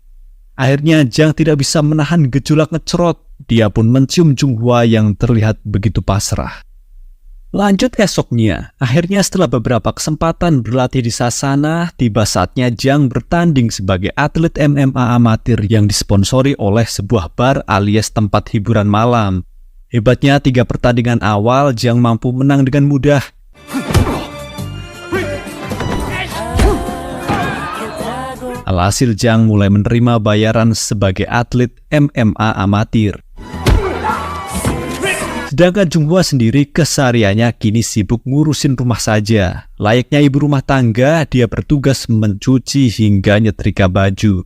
Akhirnya Jiang tidak bisa menahan gejolak ngecerot. Dia pun mencium Junghua yang terlihat begitu pasrah. Lanjut esoknya, akhirnya setelah beberapa kesempatan berlatih di sasana, tiba saatnya Jiang bertanding sebagai atlet MMA amatir yang disponsori oleh sebuah bar alias tempat hiburan malam. Hebatnya 3 pertandingan awal Jiang mampu menang dengan mudah. Alhasil Jiang mulai menerima bayaran sebagai atlet MMA amatir. Sedangkan Junghua sendiri kesehariannya kini sibuk ngurusin rumah saja. Layaknya ibu rumah tangga, dia bertugas mencuci hingga nyetrika baju.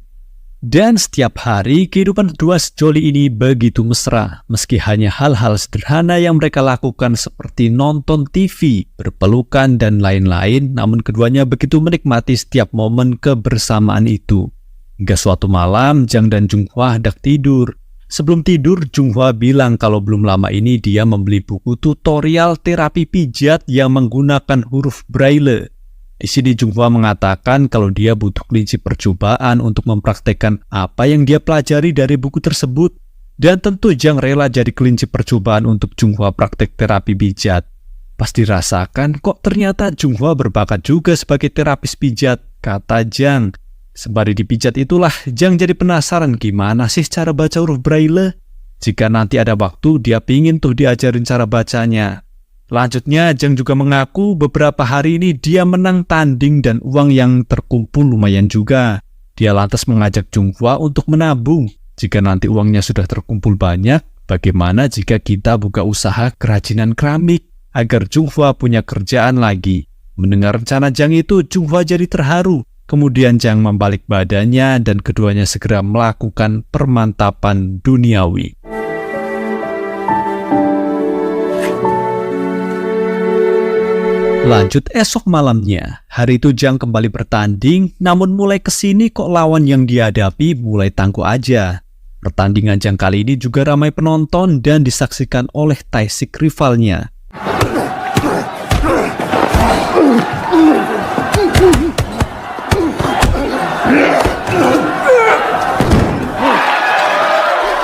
Dan setiap hari kehidupan kedua sejoli ini begitu mesra. Meski hanya hal-hal sederhana yang mereka lakukan seperti nonton TV, berpelukan dan lain-lain, namun keduanya begitu menikmati setiap momen kebersamaan itu. Hingga suatu malam, Jiang dan Junghua hendak tidur. Sebelum tidur, Junghua bilang kalau belum lama ini dia membeli buku tutorial terapi pijat yang menggunakan huruf Braille. Di sini Junghua mengatakan kalau dia butuh kelinci percobaan untuk mempraktekkan apa yang dia pelajari dari buku tersebut. Dan tentu Jiang rela jadi kelinci percobaan untuk Junghua praktek terapi pijat. Pas dirasakan, kok ternyata Junghua berbakat juga sebagai terapis pijat, kata Jiang. Sembari dipijat itulah, Jiang jadi penasaran gimana sih cara baca huruf Braille. Jika nanti ada waktu, dia pingin tuh diajarin cara bacanya. Lanjutnya, Jiang juga mengaku beberapa hari ini dia menang tanding dan uang yang terkumpul lumayan juga. Dia lantas mengajak Junghua untuk menabung. Jika nanti uangnya sudah terkumpul banyak, bagaimana jika kita buka usaha kerajinan keramik agar Junghua punya kerjaan lagi? Mendengar rencana Jiang itu, Junghua jadi terharu. Kemudian Jiang membalik badannya dan keduanya segera melakukan permantapan duniawi. Lanjut esok malamnya, hari itu Jiang kembali bertanding, namun mulai kesini kok lawan yang dihadapi mulai tangguh aja. Pertandingan Jiang kali ini juga ramai penonton dan disaksikan oleh Taisik rivalnya.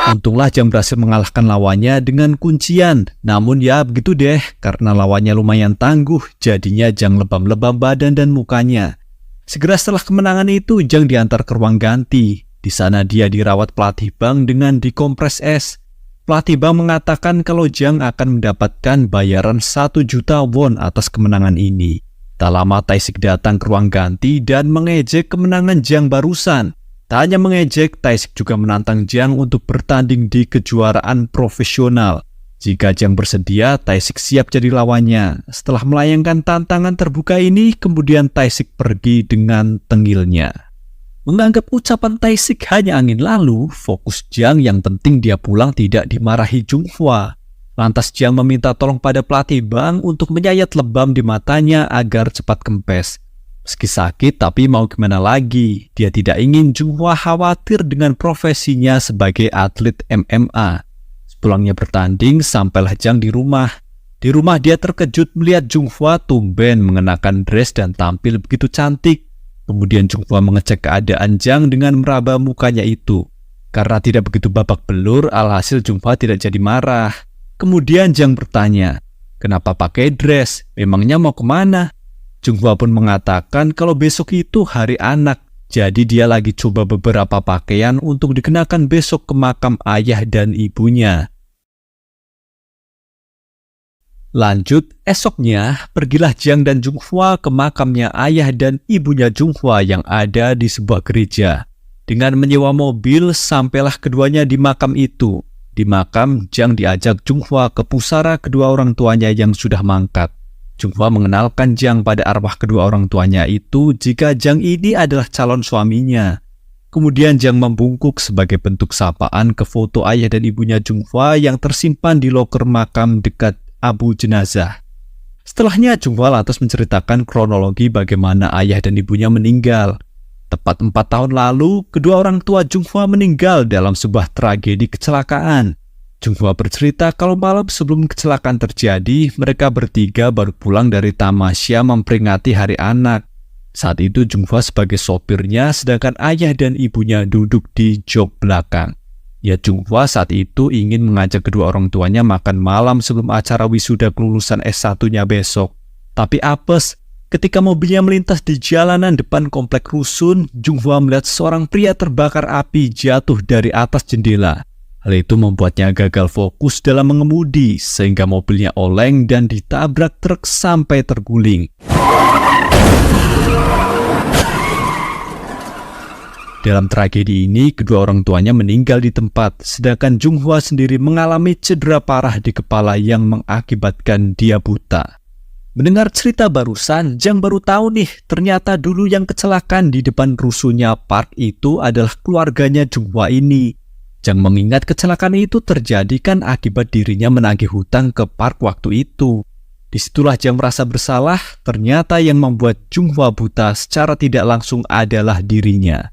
Untunglah Jang berhasil mengalahkan lawannya dengan kuncian. Namun ya begitu deh, karena lawannya lumayan tangguh, jadinya Jang lebam-lebam badan dan mukanya. Segera setelah kemenangan itu, Jang diantar ke ruang ganti. Di sana dia dirawat pelatih bank dengan dikompres es. Pelatih bank mengatakan kalau Jang akan mendapatkan bayaran 1 juta won atas kemenangan ini. Tak lama Tae-sik datang ke ruang ganti dan mengejek kemenangan Jang barusan. Tak hanya mengejek, Tae-sik juga menantang Jang untuk bertanding di kejuaraan profesional. Jika Jang bersedia, Tae-sik siap jadi lawannya. Setelah melayangkan tantangan terbuka ini, kemudian Tae-sik pergi dengan tengilnya. Menganggap ucapan Tae-sik hanya angin lalu, fokus Jang yang penting dia pulang tidak dimarahi Junghwa. Lantas Jang meminta tolong pada pelatih bank untuk menyayat lebam di matanya agar cepat kempes. Meski sakit, tapi mau gimana lagi? Dia tidak ingin Junghwa khawatir dengan profesinya sebagai atlet MMA. Sepulangnya bertanding, sampailah Jang di rumah. Di rumah dia terkejut melihat Junghwa tumben mengenakan dress dan tampil begitu cantik. Kemudian Junghwa mengecek keadaan Jang dengan meraba mukanya itu. Karena tidak begitu babak belur, alhasil Junghwa tidak jadi marah. Kemudian Jang bertanya, kenapa pakai dress? Memangnya mau kemana? Junghwa pun mengatakan kalau besok itu hari anak, jadi dia lagi coba beberapa pakaian untuk dikenakan besok ke makam ayah dan ibunya. Lanjut, esoknya pergilah Jang dan Junghwa ke makamnya ayah dan ibunya Junghwa yang ada di sebuah gereja. Dengan menyewa mobil, sampailah keduanya di makam itu. Di makam, Jang diajak Junghwa ke pusara kedua orang tuanya yang sudah mangkat. Junghwa mengenalkan Jang pada arwah kedua orang tuanya itu jika Jang ini adalah calon suaminya. Kemudian Jang membungkuk sebagai bentuk sapaan ke foto ayah dan ibunya Junghwa yang tersimpan di loker makam dekat abu jenazah. Setelahnya Junghwa lantas menceritakan kronologi bagaimana ayah dan ibunya meninggal. Tepat 4 tahun lalu, kedua orang tua Junghwa meninggal dalam sebuah tragedi kecelakaan. Junghwa bercerita kalau malam sebelum kecelakaan terjadi, mereka bertiga baru pulang dari tamasya memperingati hari anak. Saat itu Junghwa sebagai sopirnya, sedangkan ayah dan ibunya duduk di jok belakang. Ya, Junghwa saat itu ingin mengajak kedua orang tuanya makan malam sebelum acara wisuda kelulusan S1-nya besok. Tapi apes, ketika mobilnya melintas di jalanan depan komplek rusun, Junghwa melihat seorang pria terbakar api jatuh dari atas jendela. Hal itu membuatnya gagal fokus dalam mengemudi, sehingga mobilnya oleng dan ditabrak truk sampai terguling. Dalam tragedi ini, kedua orang tuanya meninggal di tempat, sedangkan Junghwa sendiri mengalami cedera parah di kepala yang mengakibatkan dia buta. Mendengar cerita barusan, Jang baru tahu nih, ternyata dulu yang kecelakaan di depan rusunnya Park itu adalah keluarganya Junghwa ini. Jang mengingat kecelakaan itu terjadi kan akibat dirinya menagih hutang ke Park waktu itu. Disitulah Jang merasa bersalah, ternyata yang membuat Junghwa buta secara tidak langsung adalah dirinya.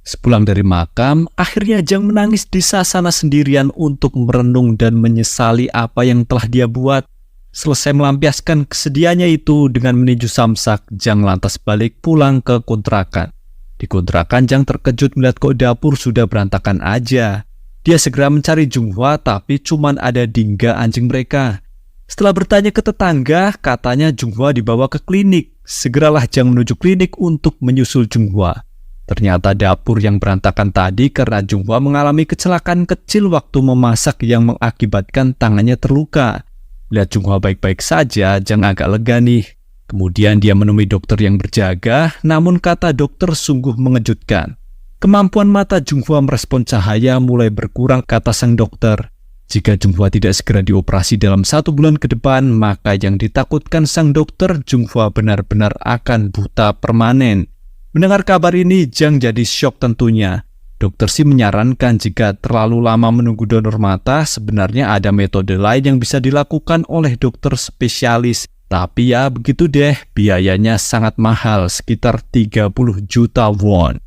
Sepulang dari makam, akhirnya Jang menangis di sasana sendirian untuk merenung dan menyesali apa yang telah dia buat. Selesai melampiaskan kesedihannya itu dengan meninju samsak, Jang lantas balik pulang ke kontrakan. Di kontrakan, Jang terkejut melihat kok dapur sudah berantakan aja. Dia segera mencari Junghwa, tapi cuman ada Dingga anjing mereka. Setelah bertanya ke tetangga, katanya Junghwa dibawa ke klinik. Segeralah Jang menuju klinik untuk menyusul Junghwa. Ternyata dapur yang berantakan tadi karena Junghwa mengalami kecelakaan kecil waktu memasak yang mengakibatkan tangannya terluka. Lihat Junghwa baik-baik saja, Jang agak lega nih. Kemudian dia menemui dokter yang berjaga, namun kata dokter sungguh mengejutkan. Kemampuan mata Junghwa merespon cahaya mulai berkurang, kata sang dokter. Jika Junghwa tidak segera dioperasi dalam 1 bulan ke depan, maka yang ditakutkan sang dokter, Junghwa benar-benar akan buta permanen. Mendengar kabar ini, Jang jadi syok tentunya. Dokter sih menyarankan jika terlalu lama menunggu donor mata, sebenarnya ada metode lain yang bisa dilakukan oleh dokter spesialis. Tapi ya begitu deh, biayanya sangat mahal, sekitar 30 juta won.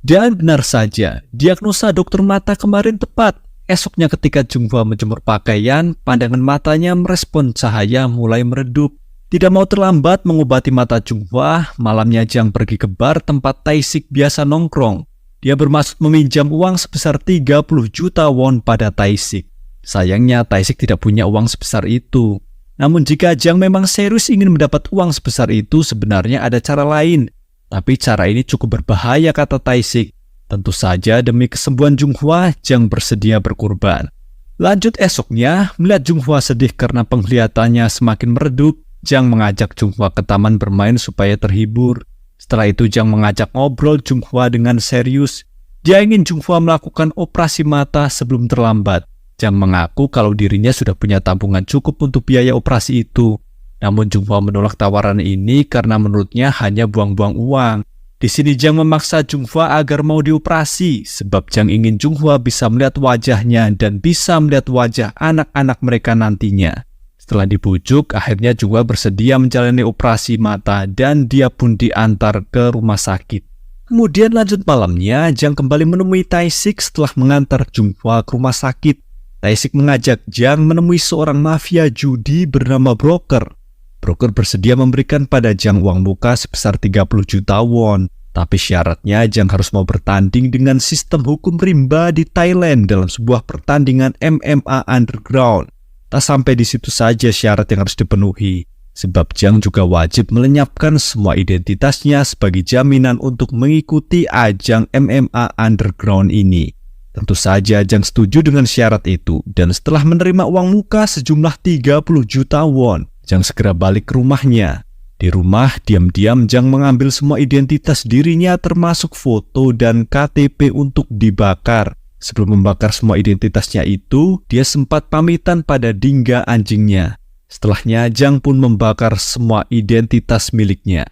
Dan benar saja, diagnosa dokter mata kemarin tepat. Esoknya ketika Junghwa menjemur pakaian, pandangan matanya merespon cahaya mulai meredup. Tidak mau terlambat mengobati mata Junghwa, malamnya Jang pergi ke bar tempat Tae-sik biasa nongkrong. Dia bermaksud meminjam uang sebesar 30 juta won pada Tae-sik. Sayangnya Tae-sik tidak punya uang sebesar itu. Namun jika Jang memang serius ingin mendapat uang sebesar itu, sebenarnya ada cara lain. Tapi cara ini cukup berbahaya, kata Tae-sik. Tentu saja demi kesembuhan Junghwa, Jang bersedia berkorban. Lanjut esoknya, melihat Junghwa sedih karena penglihatannya semakin meredup, Jang mengajak Junghwa ke taman bermain supaya terhibur. Setelah itu Jang mengajak ngobrol Junghwa dengan serius. Dia ingin Junghwa melakukan operasi mata sebelum terlambat. Jang mengaku kalau dirinya sudah punya tabungan cukup untuk biaya operasi itu. Namun Junghwa menolak tawaran ini karena menurutnya hanya buang-buang uang. Di sini Jang memaksa Junghwa agar mau dioperasi sebab Jang ingin Junghwa bisa melihat wajahnya dan bisa melihat wajah anak-anak mereka nantinya. Setelah dibujuk, akhirnya Junghwa bersedia menjalani operasi mata dan dia pun diantar ke rumah sakit. Kemudian lanjut malamnya, Jang kembali menemui Tae-sik setelah mengantar Junghwa ke rumah sakit. Tae-sik mengajak Jang menemui seorang mafia judi bernama Broker. Broker bersedia memberikan pada Jang uang muka sebesar 30 juta won. Tapi syaratnya Jang harus mau bertanding dengan sistem hukum rimba di Thailand dalam sebuah pertandingan MMA underground. Tak sampai di situ saja syarat yang harus dipenuhi. Sebab Jang juga wajib melenyapkan semua identitasnya sebagai jaminan untuk mengikuti ajang MMA underground ini. Tentu saja Jang setuju dengan syarat itu. Dan setelah menerima uang muka sejumlah 30 juta won, Jang segera balik ke rumahnya. Di rumah, diam-diam Jang mengambil semua identitas dirinya termasuk foto dan KTP untuk dibakar. Sebelum membakar semua identitasnya itu, dia sempat pamitan pada Dingga anjingnya. Setelahnya, Jang pun membakar semua identitas miliknya.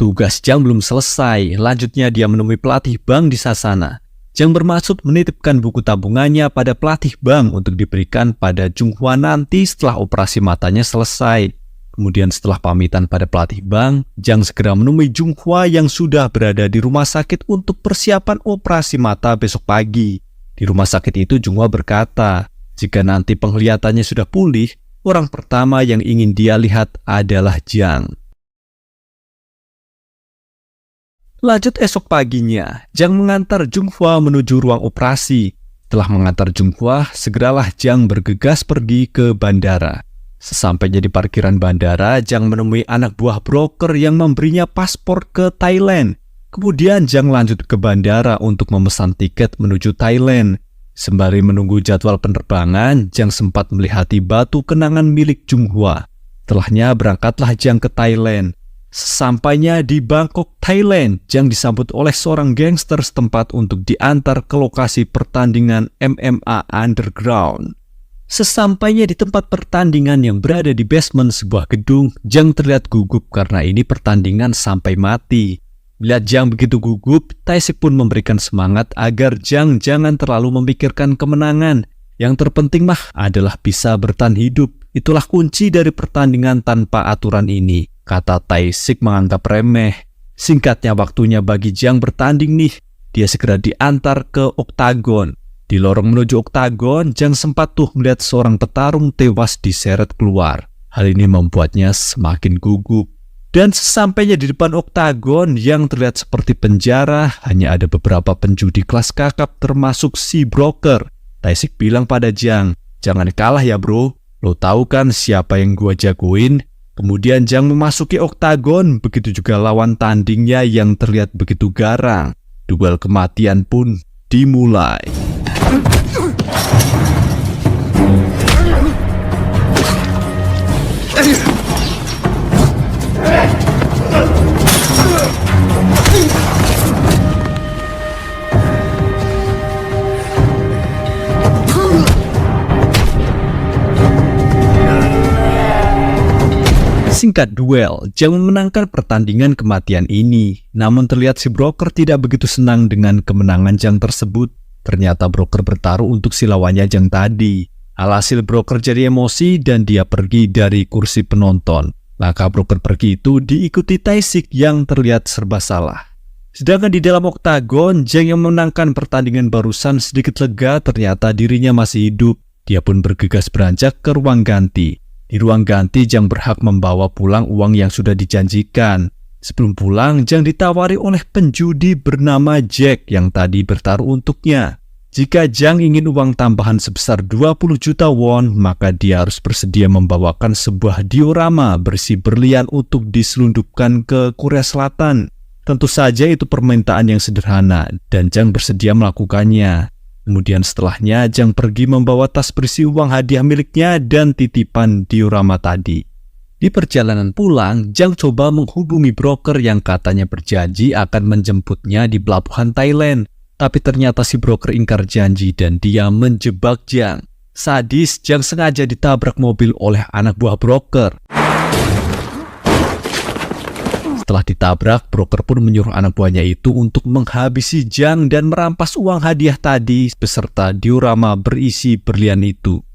Tugas Jang belum selesai, lanjutnya dia menemui pelatih bank di Sasana. Jang bermaksud menitipkan buku tabungannya pada pelatih bank untuk diberikan pada Junghwa nanti setelah operasi matanya selesai. Kemudian setelah pamitan pada pelatih bank, Jang segera menemui Junghwa yang sudah berada di rumah sakit untuk persiapan operasi mata besok pagi. Di rumah sakit itu Junghwa berkata, jika nanti penglihatannya sudah pulih, orang pertama yang ingin dia lihat adalah Jang. Lanjut esok paginya, Jang mengantar Junghwa menuju ruang operasi. Setelah mengantar Junghwa, segeralah Jang bergegas pergi ke bandara. Sesampainya di parkiran bandara, Jang menemui anak buah broker yang memberinya paspor ke Thailand. Kemudian Jang lanjut ke bandara untuk memesan tiket menuju Thailand. Sembari menunggu jadwal penerbangan, Jang sempat melihati batu kenangan milik Junghwa. Setelahnya berangkatlah Jang ke Thailand. Sesampainya di Bangkok, Thailand, Jang disambut oleh seorang gangster setempat untuk diantar ke lokasi pertandingan MMA underground. Sesampainya di tempat pertandingan yang berada di basement sebuah gedung, Jang terlihat gugup karena ini pertandingan sampai mati. Melihat Jang begitu gugup, Tae-sik pun memberikan semangat agar Jang jangan terlalu memikirkan kemenangan. Yang terpenting mah adalah bisa bertahan hidup. Itulah kunci dari pertandingan tanpa aturan ini, kata Tae-sik menganggap remeh. Singkatnya waktunya bagi Jang bertanding nih. Dia segera diantar ke oktagon. Di lorong menuju oktagon, Jang sempat tuh melihat seorang petarung tewas diseret keluar. Hal ini membuatnya semakin gugup. Dan sesampainya di depan oktagon yang terlihat seperti penjara, hanya ada beberapa penjudi kelas kakap termasuk si broker. Tae-sik bilang pada Jang, jangan kalah ya bro, lo tahu kan siapa yang gua jagoin? Kemudian Jang memasuki oktagon, begitu juga lawan tandingnya yang terlihat begitu garang. Duel kematian pun dimulai. Singkat duel, Jang memenangkan pertandingan kematian ini. Namun terlihat si broker tidak begitu senang dengan kemenangan Jang tersebut. Ternyata broker bertaruh untuk si lawannya Jang tadi. Alhasil broker jadi emosi dan dia pergi dari kursi penonton. Langkah broker pergi itu diikuti Tae-sik yang terlihat serba salah. Sedangkan di dalam oktagon, Jang yang memenangkan pertandingan barusan sedikit lega ternyata dirinya masih hidup. Dia pun bergegas beranjak ke ruang ganti. Di ruang ganti, Jang berhak membawa pulang uang yang sudah dijanjikan. Sebelum pulang, Jang ditawari oleh penjudi bernama Jack yang tadi bertaruh untuknya. Jika Jang ingin uang tambahan sebesar 20 juta won, maka dia harus bersedia membawakan sebuah diorama berisi berlian untuk diselundupkan ke Korea Selatan. Tentu saja itu permintaan yang sederhana, dan Jang bersedia melakukannya. Kemudian setelahnya, Jang pergi membawa tas berisi uang hadiah miliknya dan titipan diorama tadi. Di perjalanan pulang, Jang coba menghubungi broker yang katanya berjanji akan menjemputnya di pelabuhan Thailand. Tapi ternyata si broker ingkar janji dan dia menjebak Jang. Sadis, Jang sengaja ditabrak mobil oleh anak buah broker. Setelah ditabrak, broker pun menyuruh anak buahnya itu untuk menghabisi Jang dan merampas uang hadiah tadi beserta diorama berisi berlian itu.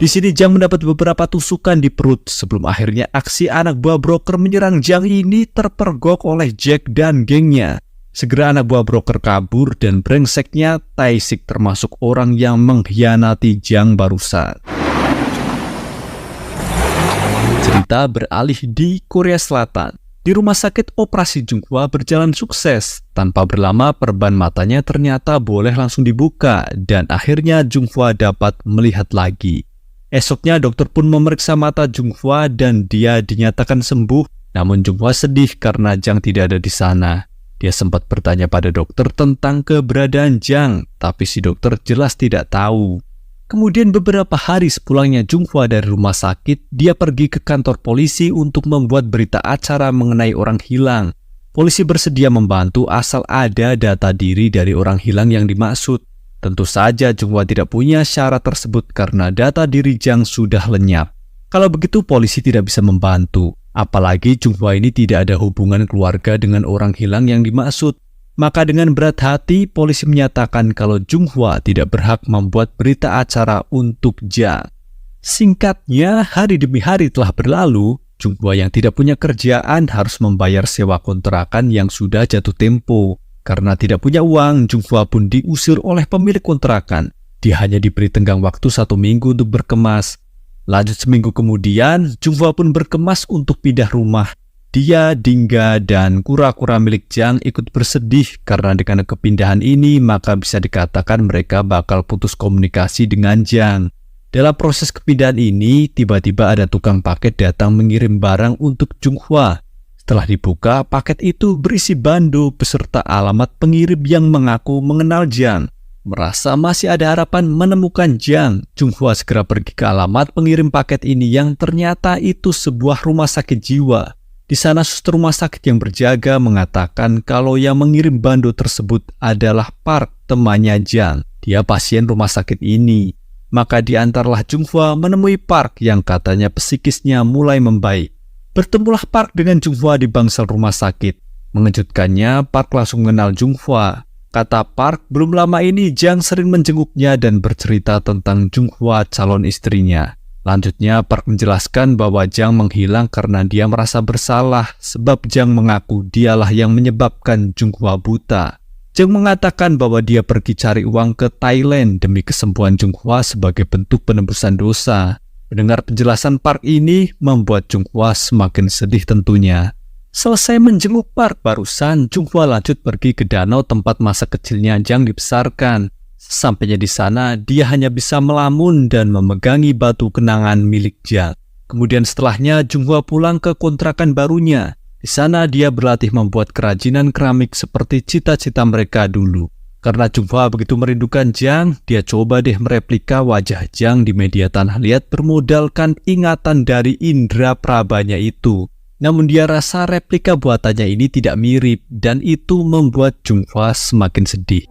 Di sini Jang mendapat beberapa tusukan di perut sebelum akhirnya aksi anak buah broker menyerang Jang ini terpergok oleh Jack dan gengnya. Segera anak buah broker kabur dan brengseknya Tae-sik termasuk orang yang mengkhianati Jang barusan. Cerita beralih di Korea Selatan. Di rumah sakit operasi Junghwa berjalan sukses. Tanpa berlama perban matanya ternyata boleh langsung dibuka dan akhirnya Junghwa dapat melihat lagi. Esoknya dokter pun memeriksa mata Junghwa dan dia dinyatakan sembuh. Namun Junghwa sedih karena Jang tidak ada di sana. Dia sempat bertanya pada dokter tentang keberadaan Jang, tapi si dokter jelas tidak tahu. Kemudian beberapa hari sepulangnya Junghwa dari rumah sakit, dia pergi ke kantor polisi untuk membuat berita acara mengenai orang hilang. Polisi bersedia membantu asal ada data diri dari orang hilang yang dimaksud. Tentu saja Junghwa tidak punya syarat tersebut karena data diri Jang sudah lenyap. Kalau begitu polisi tidak bisa membantu. Apalagi Junghwa ini tidak ada hubungan keluarga dengan orang hilang yang dimaksud. Maka dengan berat hati polisi menyatakan kalau Junghwa tidak berhak membuat berita acara untuk Jang. Singkatnya, hari demi hari telah berlalu. Junghwa yang tidak punya kerjaan harus membayar sewa kontrakan yang sudah jatuh tempo. Karena tidak punya uang, Junghwa pun diusir oleh pemilik kontrakan. Dia hanya diberi tenggang waktu 1 minggu untuk berkemas. Lanjut seminggu kemudian, Junghwa pun berkemas untuk pindah rumah. Dia, Dingga, dan kura-kura milik Jang ikut bersedih karena dengan kepindahan ini maka bisa dikatakan mereka bakal putus komunikasi dengan Jang. Dalam proses kepindahan ini, tiba-tiba ada tukang paket datang mengirim barang untuk Junghwa. Setelah dibuka, paket itu berisi bando beserta alamat pengirim yang mengaku mengenal Jang. Merasa masih ada harapan menemukan Jang, Junghwa segera pergi ke alamat pengirim paket ini yang ternyata itu sebuah rumah sakit jiwa. Di sana suster rumah sakit yang berjaga mengatakan kalau yang mengirim bando tersebut adalah Park, temannya Jang. Dia pasien rumah sakit ini. Maka diantarlah Junghwa menemui Park yang katanya psikisnya mulai membaik. Bertemulah Park dengan Junghwa di bangsal rumah sakit. Mengejutkannya, Park langsung mengenal Junghwa. Kata Park, belum lama ini Jang sering menjenguknya dan bercerita tentang Junghwa calon istrinya. Lanjutnya, Park menjelaskan bahwa Jang menghilang karena dia merasa bersalah sebab Jang mengaku dialah yang menyebabkan Junghwa buta. Jang mengatakan bahwa dia pergi cari uang ke Thailand demi kesembuhan Junghwa sebagai bentuk penebusan dosa. Mendengar penjelasan Park ini membuat Junghwa semakin sedih tentunya. Selesai menjenguk Park barusan, Junghwa lanjut pergi ke danau tempat masa kecilnya Jang dibesarkan. Sampainya di sana, dia hanya bisa melamun dan memegangi batu kenangan milik Jang. Kemudian setelahnya, Junghwa pulang ke kontrakan barunya. Di sana dia berlatih membuat kerajinan keramik seperti cita-cita mereka dulu. Karena Junghwa begitu merindukan Jang, dia coba deh mereplika wajah Jang di media tanah liat bermodalkan ingatan dari indera prabanya itu. Namun dia rasa replika buatannya ini tidak mirip dan itu membuat Junghwa semakin sedih.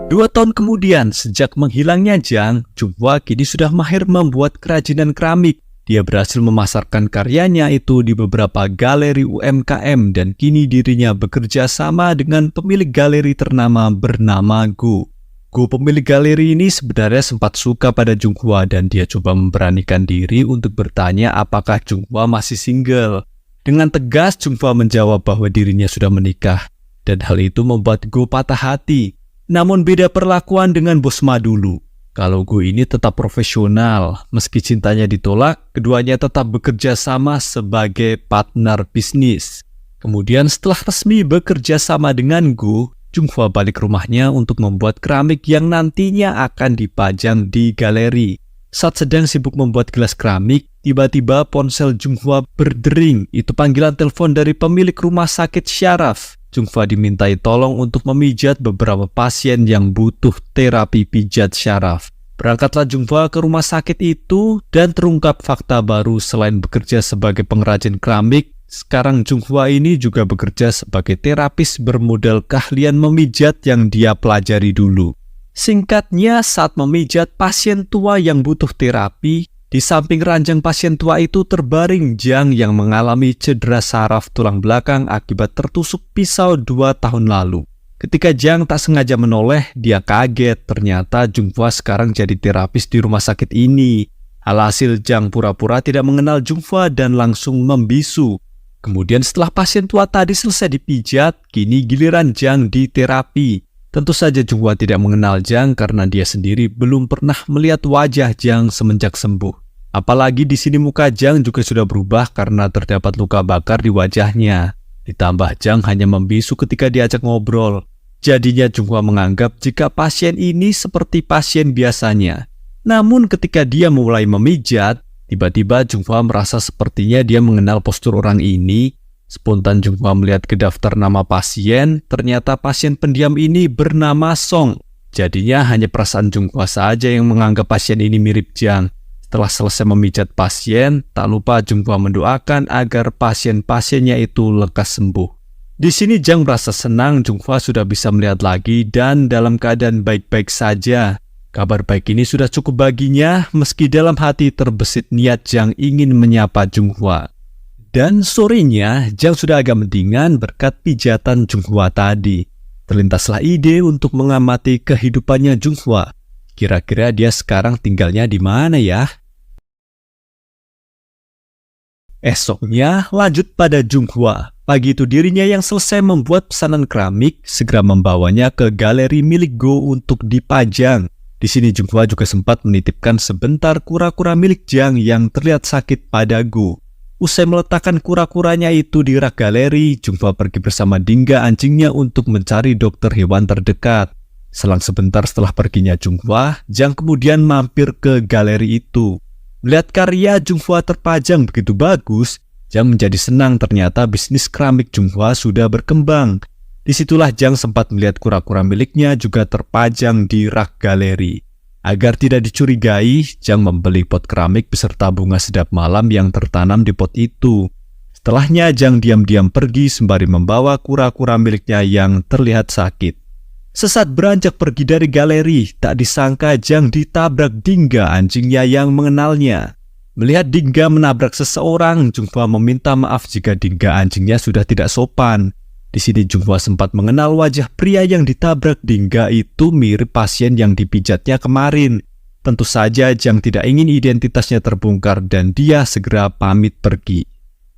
Dua tahun kemudian, sejak menghilangnya Jang, Junghwa kini sudah mahir membuat kerajinan keramik. Dia berhasil memasarkan karyanya itu di beberapa galeri UMKM dan kini dirinya bekerja sama dengan pemilik galeri ternama bernama Go. Go pemilik galeri ini sebenarnya sempat suka pada Junghwa dan dia coba memberanikan diri untuk bertanya apakah Junghwa masih single. Dengan tegas Junghwa menjawab bahwa dirinya sudah menikah dan hal itu membuat Go patah hati. Namun beda perlakuan dengan bos Ma dulu. Kalau Go ini tetap profesional, meski cintanya ditolak, keduanya tetap bekerja sama sebagai partner bisnis. Kemudian setelah resmi bekerja sama dengan Go, Junghwa balik rumahnya untuk membuat keramik yang nantinya akan dipajang di galeri. Saat sedang sibuk membuat gelas keramik, tiba-tiba ponsel Junghwa berdering. Itu panggilan telepon dari pemilik rumah sakit Syaraf. Junghwa dimintai tolong untuk memijat beberapa pasien yang butuh terapi pijat syaraf. Berangkatlah Junghwa ke rumah sakit itu dan terungkap fakta baru. Selain bekerja sebagai pengrajin keramik, sekarang Junghwa ini juga bekerja sebagai terapis bermodal keahlian memijat yang dia pelajari dulu. Singkatnya, saat memijat pasien tua yang butuh terapi, di samping ranjang pasien tua itu terbaring Jang yang mengalami cedera saraf tulang belakang akibat tertusuk pisau 2 tahun lalu. Ketika Jang tak sengaja menoleh, dia kaget. Ternyata Junghwa sekarang jadi terapis di rumah sakit ini. Alhasil Jang pura-pura tidak mengenal Junghwa dan langsung membisu. Kemudian setelah pasien tua tadi selesai dipijat, kini giliran Jang diterapi. Tentu saja Junghwa tidak mengenal Jang karena dia sendiri belum pernah melihat wajah Jang semenjak sembuh. Apalagi di sini muka Jang juga sudah berubah karena terdapat luka bakar di wajahnya. Ditambah Jang hanya membisu ketika diajak ngobrol. Jadinya Junghwa menganggap jika pasien ini seperti pasien biasanya. Namun ketika dia mulai memijat, tiba-tiba Junghwa merasa sepertinya dia mengenal postur orang ini. Spontan Junghwa melihat ke daftar nama pasien, ternyata pasien pendiam ini bernama Song. Jadinya hanya perasaan Junghwa saja yang menganggap pasien ini mirip Jang. Setelah selesai memijat pasien, tak lupa Junghwa mendoakan agar pasien-pasiennya itu lekas sembuh. Di sini Jang merasa senang Junghwa sudah bisa melihat lagi dan dalam keadaan baik-baik saja. Kabar baik ini sudah cukup baginya, meski dalam hati terbesit niat Jang ingin menyapa Junghwa. Dan sorenya, Jang sudah agak mendingan berkat pijatan Junghwa tadi. Terlintaslah ide untuk mengamati kehidupannya Junghwa. Kira-kira dia sekarang tinggalnya di mana ya? Esoknya, lanjut pada Junghwa. Pagi itu dirinya yang selesai membuat pesanan keramik, segera membawanya ke galeri milik Go untuk dipajang. Di sini Junghwa juga sempat menitipkan sebentar kura-kura milik Jang yang terlihat sakit pada Go. Usai meletakkan kura-kuranya itu di rak galeri, Junghwa pergi bersama Dingga anjingnya untuk mencari dokter hewan terdekat. Selang sebentar setelah perginya Junghwa, Jang kemudian mampir ke galeri itu. Melihat karya Junghwa terpajang begitu bagus, Jang menjadi senang. Ternyata bisnis keramik Junghwa sudah berkembang. Disitulah Jang sempat melihat kura-kura miliknya juga terpajang di rak galeri. Agar tidak dicurigai, Jang membeli pot keramik beserta bunga sedap malam yang tertanam di pot itu. Setelahnya Jang diam-diam pergi sembari membawa kura-kura miliknya yang terlihat sakit. Sesaat beranjak pergi dari galeri, tak disangka Jang ditabrak Dingga anjingnya yang mengenalnya. Melihat Dingga menabrak seseorang, Junghwa meminta maaf jika Dingga anjingnya sudah tidak sopan. Di sini Junghwa sempat mengenal wajah pria yang ditabrak Dingga itu mirip pasien yang dipijatnya kemarin. Tentu saja Jang tidak ingin identitasnya terbongkar dan dia segera pamit pergi.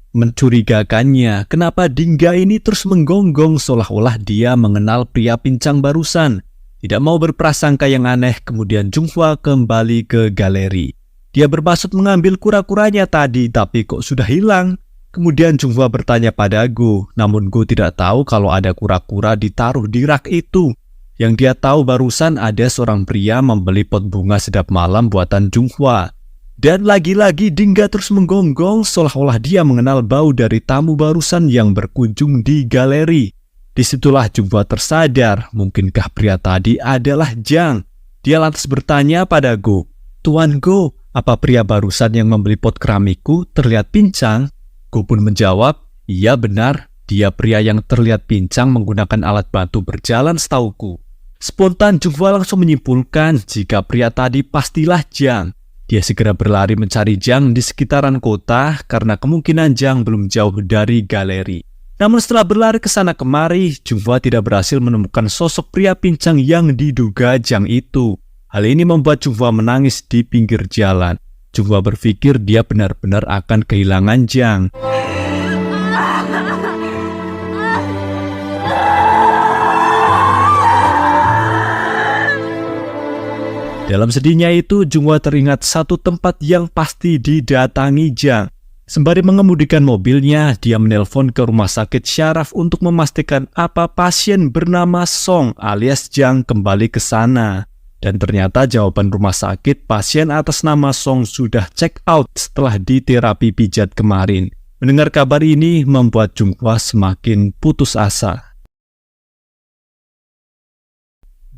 Mencurigakannya, kenapa Dingga ini terus menggonggong seolah-olah dia mengenal pria pincang barusan. Tidak mau berprasangka yang aneh, kemudian Junghwa kembali ke galeri. Dia bermaksud mengambil kura-kuranya tadi, tapi kok sudah hilang. Kemudian Junghwa bertanya pada Go, namun Go tidak tahu kalau ada kura-kura ditaruh di rak itu. Yang dia tahu barusan ada seorang pria membeli pot bunga sedap malam buatan Junghwa. Dan lagi-lagi Dingga terus menggonggong seolah-olah dia mengenal bau dari tamu barusan yang berkunjung di galeri. Disitulah Junghwa tersadar, mungkinkah pria tadi adalah Jang. Dia lantas bertanya pada Go, "Tuan Go, apa pria barusan yang membeli pot keramikku terlihat pincang?" Go pun menjawab, "Iya benar, dia pria yang terlihat pincang menggunakan alat bantu berjalan setauku." Spontan Junghwa langsung menyimpulkan jika pria tadi pastilah Jang. Dia segera berlari mencari Jang di sekitaran kota karena kemungkinan Jang belum jauh dari galeri. Namun setelah berlari ke sana kemari, Junghwa tidak berhasil menemukan sosok pria pincang yang diduga Jang itu. Hal ini membuat Junghwa menangis di pinggir jalan. Junghwa berpikir dia benar-benar akan kehilangan Jang. Dalam sedihnya itu, Junghwa teringat satu tempat yang pasti didatangi Jang. Sembari mengemudikan mobilnya, dia menelpon ke rumah sakit syaraf untuk memastikan apa pasien bernama Song alias Jang kembali ke sana. Dan ternyata jawaban rumah sakit, pasien atas nama Song sudah check out setelah diterapi pijat kemarin. Mendengar kabar ini membuat Junghwa semakin putus asa.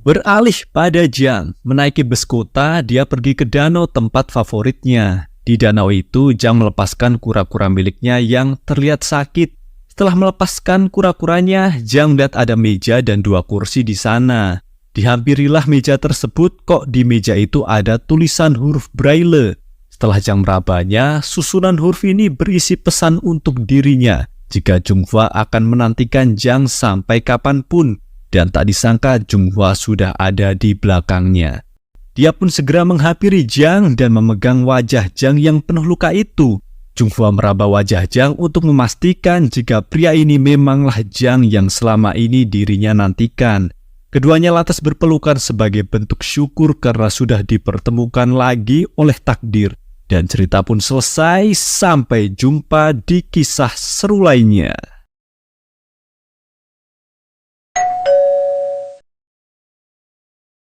Beralih pada Jang, menaiki bus kota, dia pergi ke danau tempat favoritnya. Di danau itu, Jang melepaskan kura-kura miliknya yang terlihat sakit. Setelah melepaskan kura-kuranya, Jang melihat ada meja dan 2 kursi di sana. Dihampirilah meja tersebut, kok di meja itu ada tulisan huruf Braille. Setelah Jang merabanya, susunan huruf ini berisi pesan untuk dirinya jika Junghwa akan menantikan Jang sampai kapanpun. Dan tak disangka Junghwa sudah ada di belakangnya. Dia pun segera menghampiri Jang dan memegang wajah Jang yang penuh luka itu. Junghwa meraba wajah Jang untuk memastikan jika pria ini memanglah Jang yang selama ini dirinya nantikan. Keduanya lantas berpelukan sebagai bentuk syukur karena sudah dipertemukan lagi oleh takdir. Dan cerita pun selesai, sampai jumpa di kisah seru lainnya.